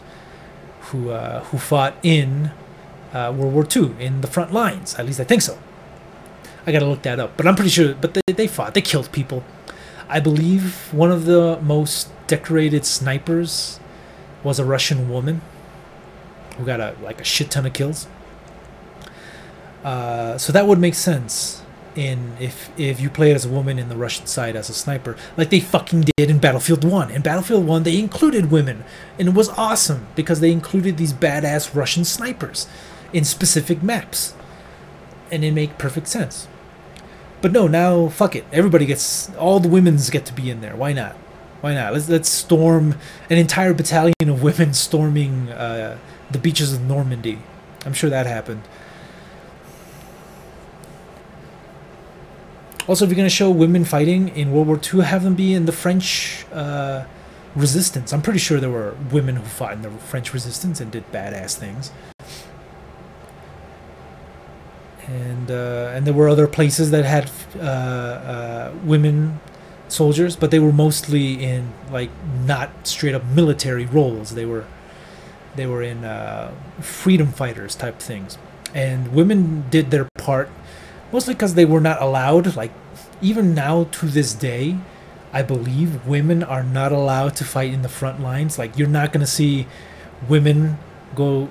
who fought in World War II in the front lines. At least I think so. I gotta look that up. But I'm pretty sure. But they fought. They killed people. I believe one of the most decorated snipers was a Russian woman who got a shit ton of kills. So that would make sense if you play as a woman in the Russian side as a sniper, like they fucking did in Battlefield 1. In Battlefield 1, they included women, and it was awesome because they included these badass Russian snipers in specific maps, and it made perfect sense. But no, now fuck it. Everybody gets, all the women's get to be in there. Why not? Why not? Let's storm an entire battalion of women storming the beaches of Normandy. I'm sure that happened. Also, if you're going to show women fighting in World War II, have them be in the French resistance. I'm pretty sure there were women who fought in the French resistance and did badass things. And there were other places that had women soldiers, but they were mostly in like not straight up military roles. They were in freedom fighters type things, and women did their part mostly because they were not allowed. Like even now to this day, I believe women are not allowed to fight in the front lines. Like you're not gonna see women go.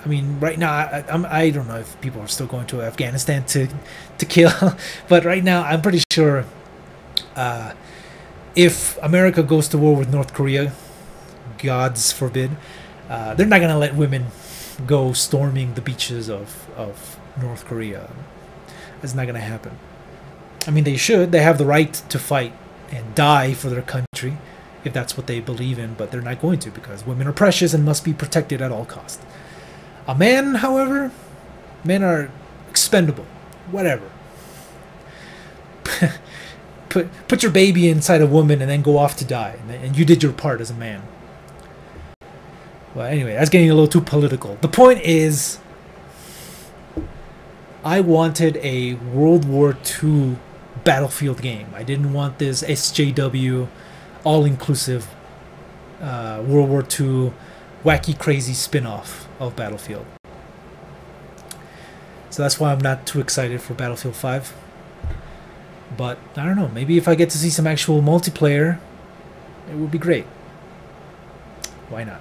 I mean, right now, I don't know if people are still going to Afghanistan to kill, but right now, I'm pretty sure if America goes to war with North Korea, gods forbid, they're not going to let women go storming the beaches of North Korea. That's not going to happen. I mean, they should. They have the right to fight and die for their country if that's what they believe in, but they're not going to because women are precious and must be protected at all costs. A man, however, men are expendable. Whatever. Put your baby inside a woman and then go off to die. And you did your part as a man. Well, anyway, that's getting a little too political. The point is, I wanted a World War II Battlefield game. I didn't want this SJW, all-inclusive World War II wacky crazy spin-off of Battlefield. So that's why I'm not too excited for Battlefield 5. But I don't know, maybe if I get to see some actual multiplayer, it would be great. Why not?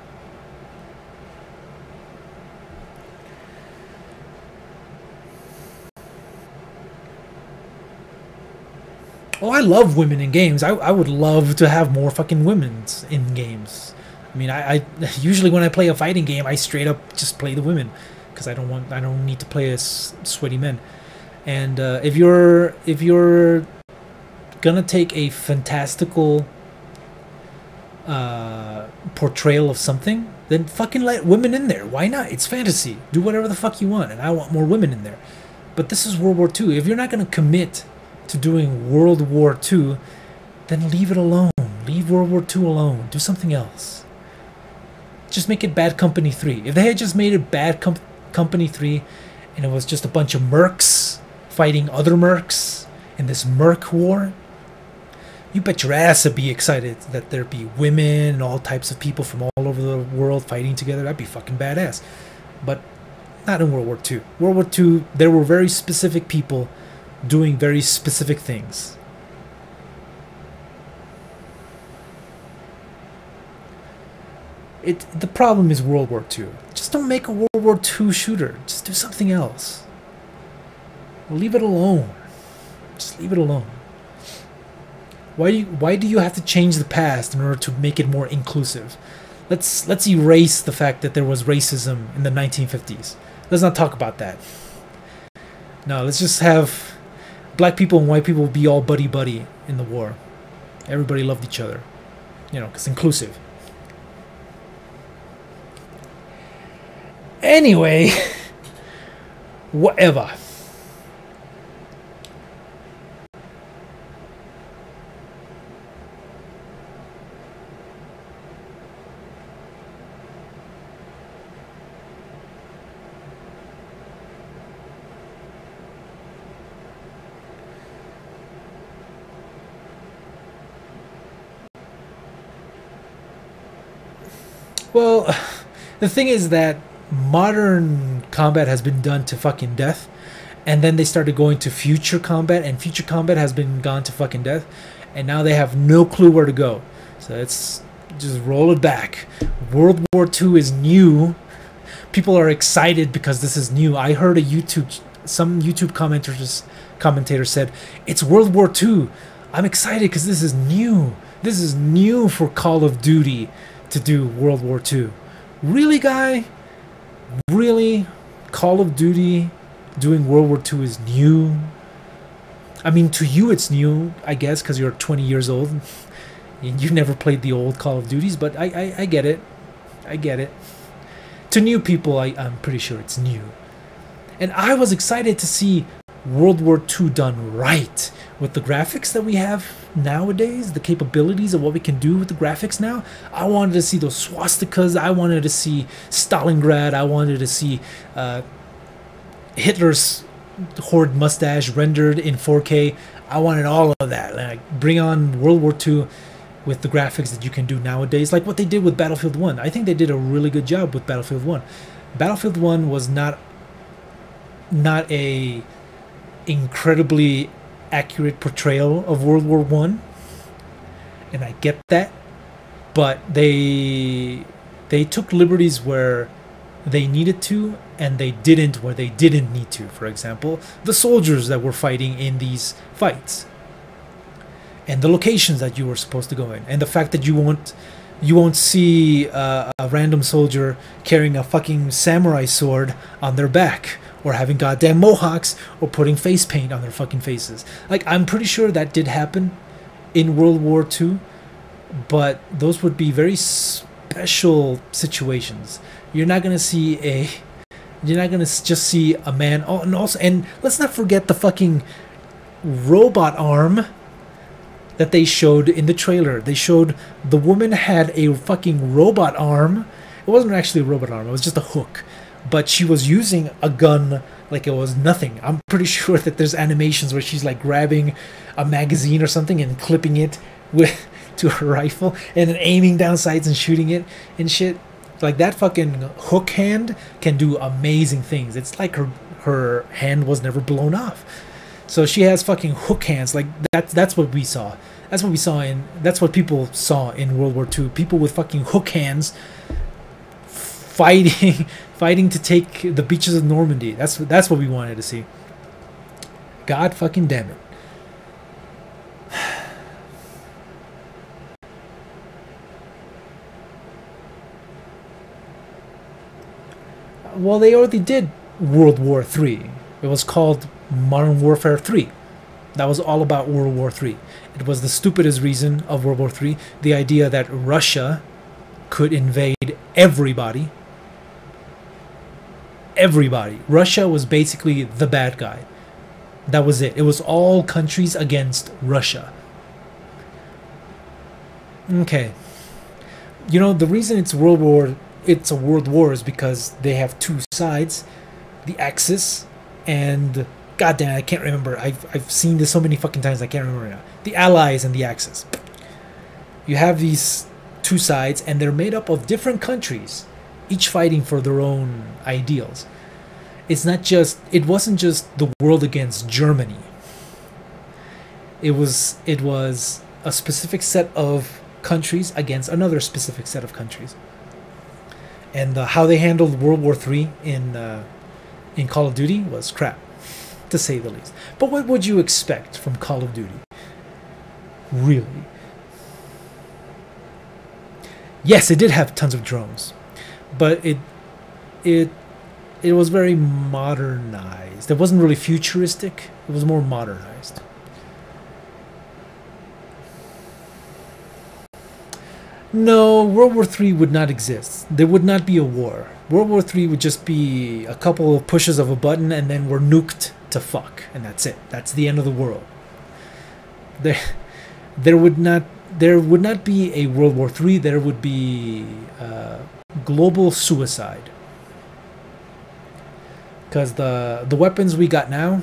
Oh, I love women in games. I would love to have more fucking women in games. I mean, I usually when I play a fighting game, I straight up just play the women because I don't need to play as sweaty men. And if you're gonna take a fantastical portrayal of something, then fucking let women in there. Why not? It's fantasy. Do whatever the fuck you want, and I want more women in there. But this is World War II. If you're not gonna commit to doing World War II, then leave it alone. Leave World War II alone. Do something else. Just make it Bad Company 3. If they had just made it Bad Company 3 and it was just a bunch of mercs fighting other mercs in this merc war, you bet your ass I'd be excited that there'd be women and all types of people from all over the world fighting together. That'd be fucking badass. But not in World War II. World War II, there were very specific people doing very specific things. The problem is World War II. Just don't make a World War II shooter. Just do something else. Leave it alone. Just leave it alone. Why do you have to change the past in order to make it more inclusive? let's erase the fact that there was racism in the 1950s. Let's not talk about that. No, let's just have black people and white people be all buddy-buddy in the war. Everybody loved each other. You know, because inclusive. Anyway, whatever. Well, the thing is that modern combat has been done to fucking death, and then they started going to future combat, and future combat has been gone to fucking death, and now they have no clue where to go. So it's just roll it back. World War II is new. People are excited because this is new. I heard some YouTube commentator said, it's World War II. I'm excited because this is new. This is new for Call of Duty to do World War II. Really, guy? Really? Call of Duty doing World War II is new? I mean, to you it's new, I guess, because you're 20 years old. You never played the old Call of Duties, but I get it. I get it. To new people, I'm pretty sure it's new. And I was excited to see World War II done right. With the graphics that we have nowadays, the capabilities of what we can do with the graphics now, I wanted to see those swastikas, I wanted to see Stalingrad, I wanted to see Hitler's horde mustache rendered in 4K. I wanted all of that. Like, bring on World War II with the graphics that you can do nowadays, like what they did with Battlefield 1. I think they did a really good job with Battlefield 1. Battlefield 1 was not a incredibly accurate portrayal of World War I, and I get that, but they took liberties where they needed to, and they didn't where they didn't need to. For example, the soldiers that were fighting in these fights, and the locations that you were supposed to go in, and the fact that you won't see a random soldier carrying a fucking samurai sword on their back, or having goddamn mohawks, or putting face paint on their fucking faces. Like, I'm pretty sure that did happen in World War II, but those would be very special situations. You're not gonna just see a man. Oh, and let's not forget the fucking robot arm that they showed in the trailer. They showed the woman had a fucking robot arm. It wasn't actually a robot arm, it was just a hook. But she was using a gun like it was nothing. I'm pretty sure that there's animations where she's like grabbing a magazine or something and clipping it to her rifle and then aiming down sights and shooting it and shit. Like, that fucking hook hand can do amazing things. It's like her hand was never blown off. So she has fucking hook hands. Like, that's what we saw. That's what people saw in World War II. People with fucking hook hands fighting to take the beaches of Normandy. That's what we wanted to see. God fucking damn it. Well, they already did World War III. It was called Modern Warfare 3. That was all about World War III. It was the stupidest reason of World War III. The idea that Russia could invade everybody. Everybody. Russia was basically the bad guy. That was it. It was all countries against Russia. Okay. You know, the reason it's a world war is because they have two sides. The Axis and... goddamn, I can't remember. I've seen this so many fucking times I can't remember now. The Allies and the Axis. You have these two sides, and they're made up of different countries, each fighting for their own ideals. It wasn't just the world against Germany. It was a specific set of countries against another specific set of countries. And how they handled World War III in Call of Duty was crap, to say the least. But what would you expect from Call of Duty? Really? Yes, it did have tons of drones, but it was very modernized. It wasn't really futuristic. It was more modernized. No, World War III would not exist. There would not be a war. World War III would just be a couple of pushes of a button and then we're nuked to fuck. And that's it. That's the end of the world. There would not be a World War III. There would be global suicide. Because the weapons we got now,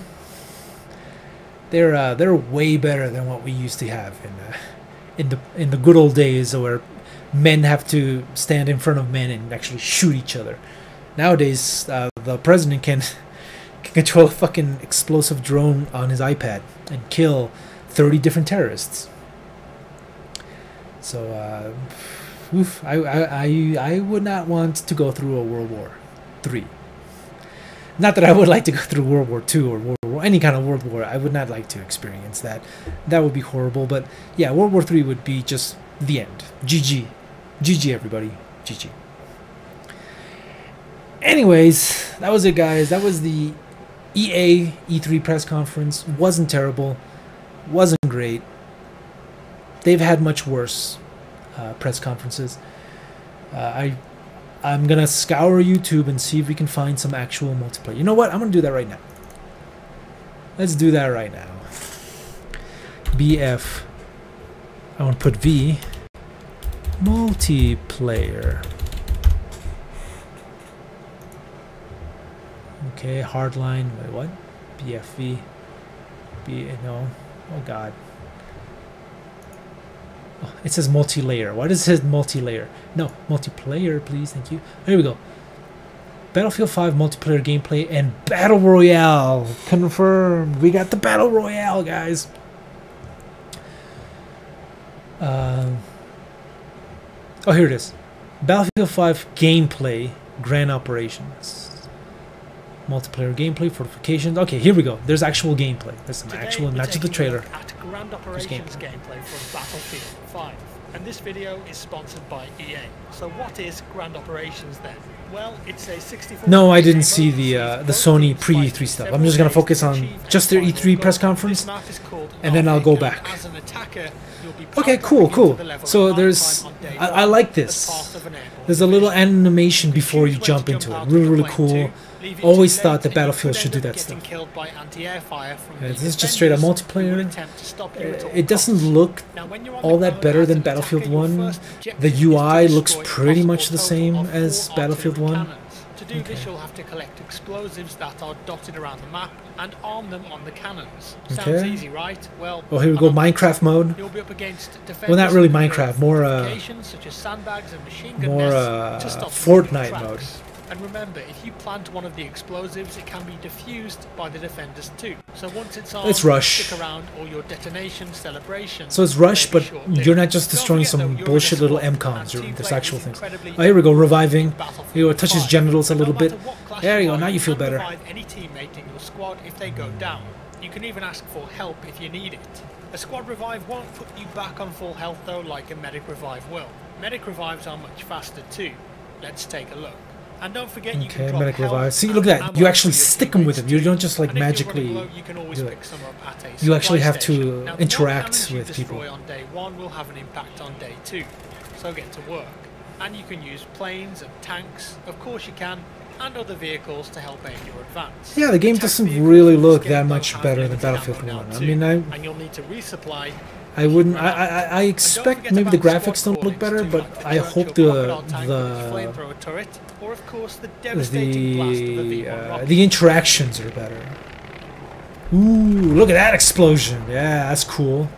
they're way better than what we used to have in the good old days where men have to stand in front of men and actually shoot each other. Nowadays, the president can control a fucking explosive drone on his iPad and kill 30 different terrorists. So, I would not want to go through a World War III. Not that I would like to go through World War II or any kind of world war. I would not like to experience that. That would be horrible. But yeah, World War III would be just the end. GG. GG, everybody. GG. Anyways, that was it, guys. That was the EA E3 press conference. Wasn't terrible. Wasn't great. They've had much worse press conferences. I'm gonna scour YouTube and see if we can find some actual multiplayer. You know what? I'm gonna do that right now. Let's do that right now. BF. I want to put V. Multiplayer. Okay, hardline. Wait, what? BFV. No. Oh God. Oh, it says multi-layer. Why does it say multi-layer? No, multiplayer, please. Thank you. Here we go. Battlefield 5 multiplayer gameplay and Battle Royale. Confirmed. We got the Battle Royale, guys. Oh, here it is. Battlefield 5 gameplay, Grand Operations. Multiplayer gameplay, fortifications. Okay, here we go. There's actual gameplay. There's some actual, not just the trailer.
At Grand Operations gameplay for Battlefield 5. And this video is sponsored by EA. So what is Grand Operations then? Well, it's a 64.
No, I didn't see the Sony pre-E3 stuff. I'm just gonna focus on just their E3 press conference, and then I'll go back. Okay, cool. So there's, I like this. There's a little animation before you jump into it. Really cool. Always thought that Battlefield should do that stuff. This is just straight up multiplayer. It doesn't look all that better than Battlefield 1. The UI looks pretty much the same as Battlefield 1.
To do this, you'll have to collect explosives that are dotted around the map and arm them on the cannons. Sounds easy, right? Well,
oh, here we go, Minecraft mode.
You'll be up against
well, not really Minecraft, more
such as sandbags and machine gun nests to stop
Fortnite mode.
And remember, if you plant one of the explosives, it can be defused by the defenders too. So once it's armed,
it's rush.
Stick around or your detonation celebration.
So it's rush, but you're not just destroying some bullshit little MCONs. There's actual things. Oh, here we go, reviving. Here we go, touch his genitals a little bit. There you go, now you feel better.
Any teammate in your squad if they go down. You can even ask for help if you need it. A squad revive won't put you back on full health though, like a medic revive will. Medic revives are much faster too. Let's take a look. And don't forget you can
medic revive. See, look at that. You actually stick them with them. You don't just like magically do it. You actually have to interact with people.
On day 1 will have an impact on day 2. So get to work. And you can use planes and tanks, of course you can, and other vehicles to help aid your advance.
Yeah, the game doesn't really look that much better than Battlefield 1. I mean,
and you'll need to resupply.
I wouldn't. I expect maybe the graphics don't look better, but I hope the interactions are better. Ooh, look at that explosion! Yeah, that's cool.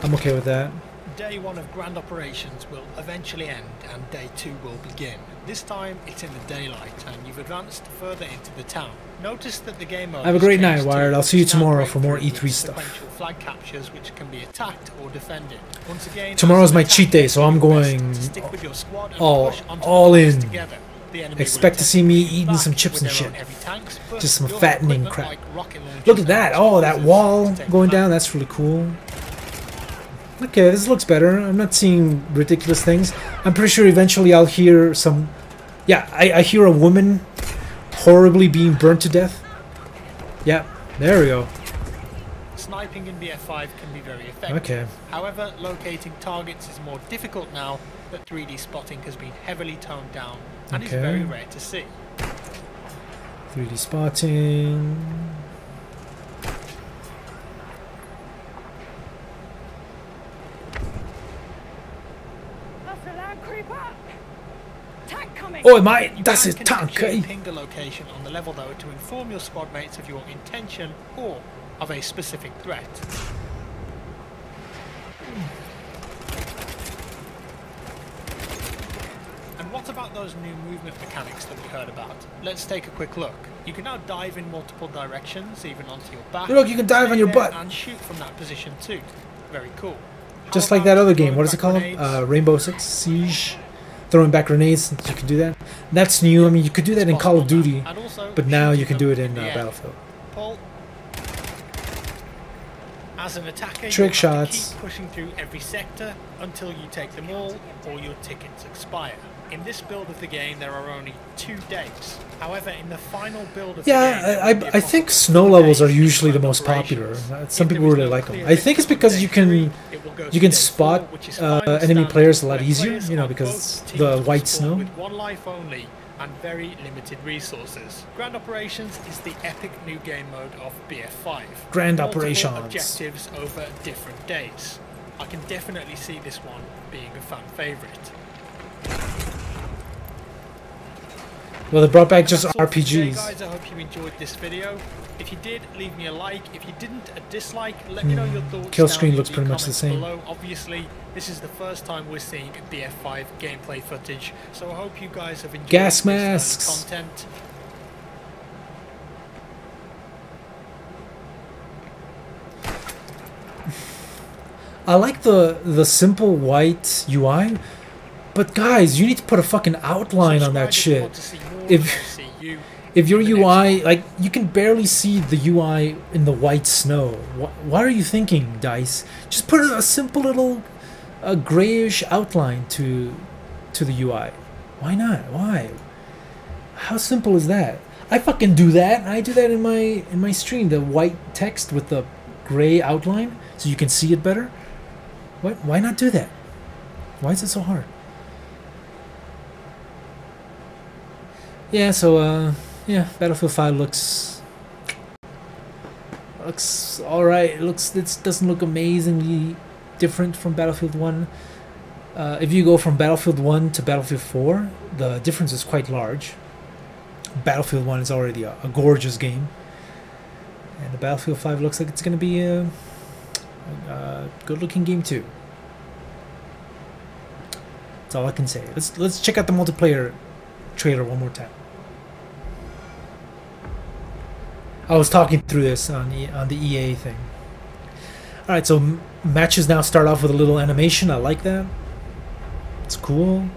I'm okay with that.
Day 1 of Grand Operations will eventually end, and Day 2 will begin. This time it's in the daylight, and you've advanced further into the town. Notice that the game mode
have a great night, Wired. I'll see you tomorrow for more E3 stuff.
Flag captures which can be attacked or defended. Once again,
tomorrow's my cheat day, so I'm going all in. Expect to see me eating some chips and shit. Just some fattening crap. Look at that! Oh, that wall going down, that's really cool. Okay, this looks better. I'm not seeing ridiculous things. I'm pretty sure eventually I'll hear some... Yeah, I hear a woman horribly being burnt to death. Yeah, there we go.
Sniping in BF5 can be very effective.
Okay.
However, locating targets is more difficult now that 3D spotting has been heavily toned down and is very rare to see.
3D spotting... Oh, das ist Tank,
You ping the location on the level though to inform your squad mates of your intention or of a specific threat. And what about those new movement mechanics that we heard about? Let's take a quick look. You can now dive in multiple directions, even onto your back.
Look, you can dive on your butt.
And shoot from that position too. Very cool.
Just like that other game. What is it called? Rainbow Six Siege. Throwing back grenades. You can do that. That's new. I mean, you could do that in Call of Duty, but now you can do it in Battlefield.
Paul, as an attacker,
Trick
you
shots.
keep pushing through every sector until you take them all or your tickets expire. In this build of the game, there are only 2 days. However, in the final build of the game,
I think snow levels are usually the most popular. Some people really like them. I think it's because you can spot enemy players a lot easier, you know, because the white snow.
With 1 life only and very limited resources. Grand Operations is the epic new game mode of BF5.
Grand
Multiple
Operations.
Objectives over different days. I can definitely see this one being a fan favourite.
Well, they brought back just
That's all for today,
RPGs.
guys, I hope you enjoyed this video. If you did, leave me a like. If you didn't, a dislike. Let me know your thoughts.
Kill
down
screen
in
looks
the
pretty much the
comments
same.
Below. Obviously, this is the first time we're seeing BF5 gameplay footage, so I hope you guys have enjoyed
Gas
this early
masks.
content.
I like the simple white UI, but guys, you need to put a fucking outline on that shit. If your UI, like, you can barely see the UI in the white snow. What are you thinking, DICE? Just put a simple little grayish outline to the UI. Why not? Why? How simple is that? I fucking do that. I do that in my stream. The white text with the gray outline, so you can see it better. What? Why not do that? Why is it so hard? Yeah. So yeah, Battlefield 5 looks all right. It doesn't look amazingly different from Battlefield 1. If you go from Battlefield 1 to Battlefield 4, the difference is quite large. Battlefield 1 is already a gorgeous game, and the Battlefield 5 looks like it's going to be a good-looking game too. That's all I can say. Let's check out the multiplayer trailer one more time. I was talking through this on the EA thing. All right, so matches now start off with a little animation. I like that. It's cool.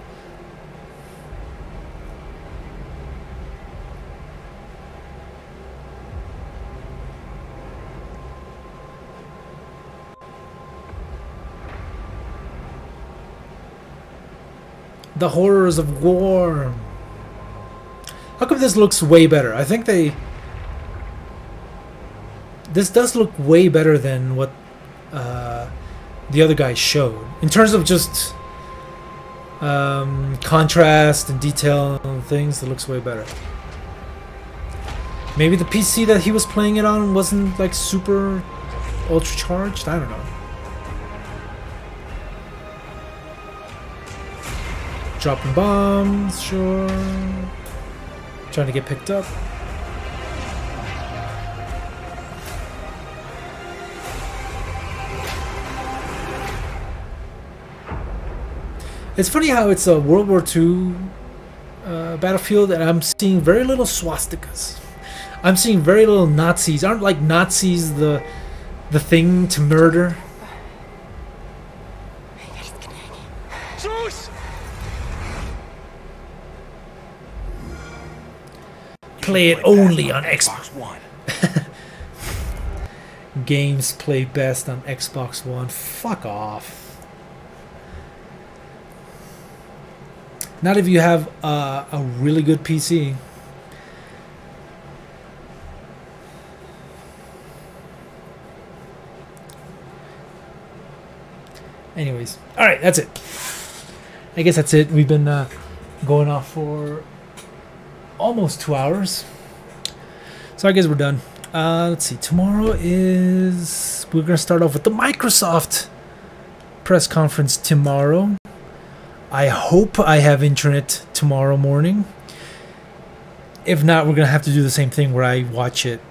The horrors of war. How come this looks way better? I think this does look way better than what the other guys showed. In terms of just contrast and detail and things, it looks way better. Maybe the PC that he was playing it on wasn't like super ultra charged? I don't know. Dropping bombs, sure. Trying to get picked up. It's funny how it's a World War II battlefield, and I'm seeing very little swastikas. I'm seeing very little Nazis. Aren't like Nazis the thing to murder? Play it only on Xbox One. games play best on Xbox One. Fuck off. Not if you have a really good PC. Anyways, all right, that's it. I guess that's it. We've been going off for almost 2 hours. So I guess we're done. Let's see. Tomorrow is... We're going to start off with the Microsoft press conference tomorrow. I hope I have internet tomorrow morning. If not, we're going to have to do the same thing where I watch it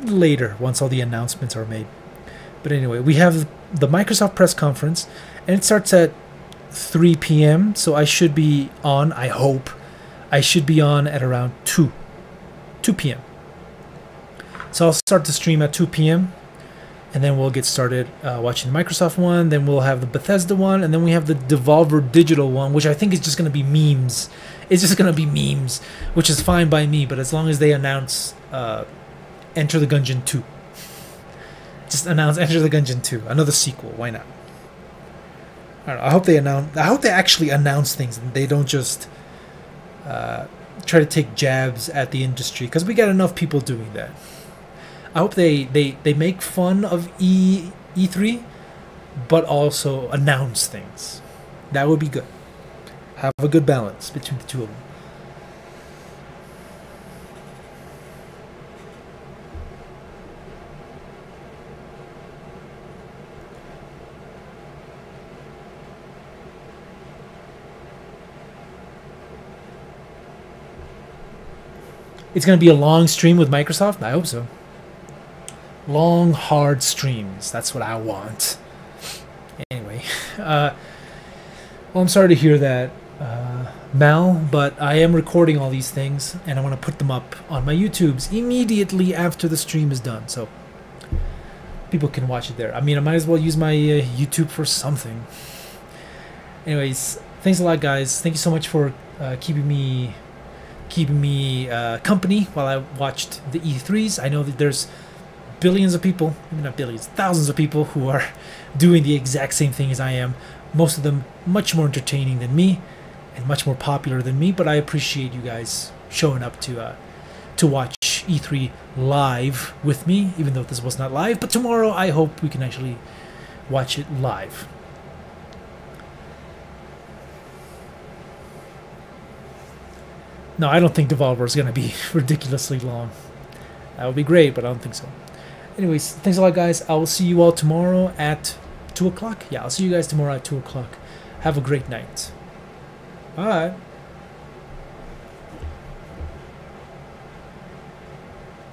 later once all the announcements are made. But anyway, we have the Microsoft press conference, and it starts at 3 p.m. So I should be on, I hope, I should be on at around 2 p.m. So I'll start the stream at 2 p.m. and then we'll get started watching the Microsoft one. Then we'll have the Bethesda one, and then we have the Devolver Digital one, which I think is just going to be memes. It's just going to be memes, which is fine by me, but as long as they announce Enter the Gungeon 2. Just announce Enter the Gungeon 2, another sequel. Why not? I don't know, I hope they actually announce things and they don't just try to take jabs at the industry, because we got enough people doing that. I hope they make fun of E3, but also announce things. That would be good. Have a good balance between the two of them. It's going to be a long stream with Microsoft? I hope so. Long, hard streams. That's what I want. Anyway. Well, I'm sorry to hear that, Mal, but I am recording all these things, and I want to put them up on my YouTubes immediately after the stream is done, so people can watch it there. I mean, I might as well use my YouTube for something. Anyways, thanks a lot, guys. Thank you so much for keeping me company while I watched the E3s. I know that there's billions of people, maybe not billions, thousands of people who are doing the exact same thing as I am. Most of them much more entertaining than me and much more popular than me, but I appreciate you guys showing up to watch E3 live with me, even though this was not live. But tomorrow I hope we can actually watch it live. No, I don't think Devolver is going to be ridiculously long. That would be great, but I don't think so. Anyways, thanks a lot, guys. I will see you all tomorrow at 2 o'clock. Yeah, I'll see you guys tomorrow at 2 o'clock. Have a great night. Bye.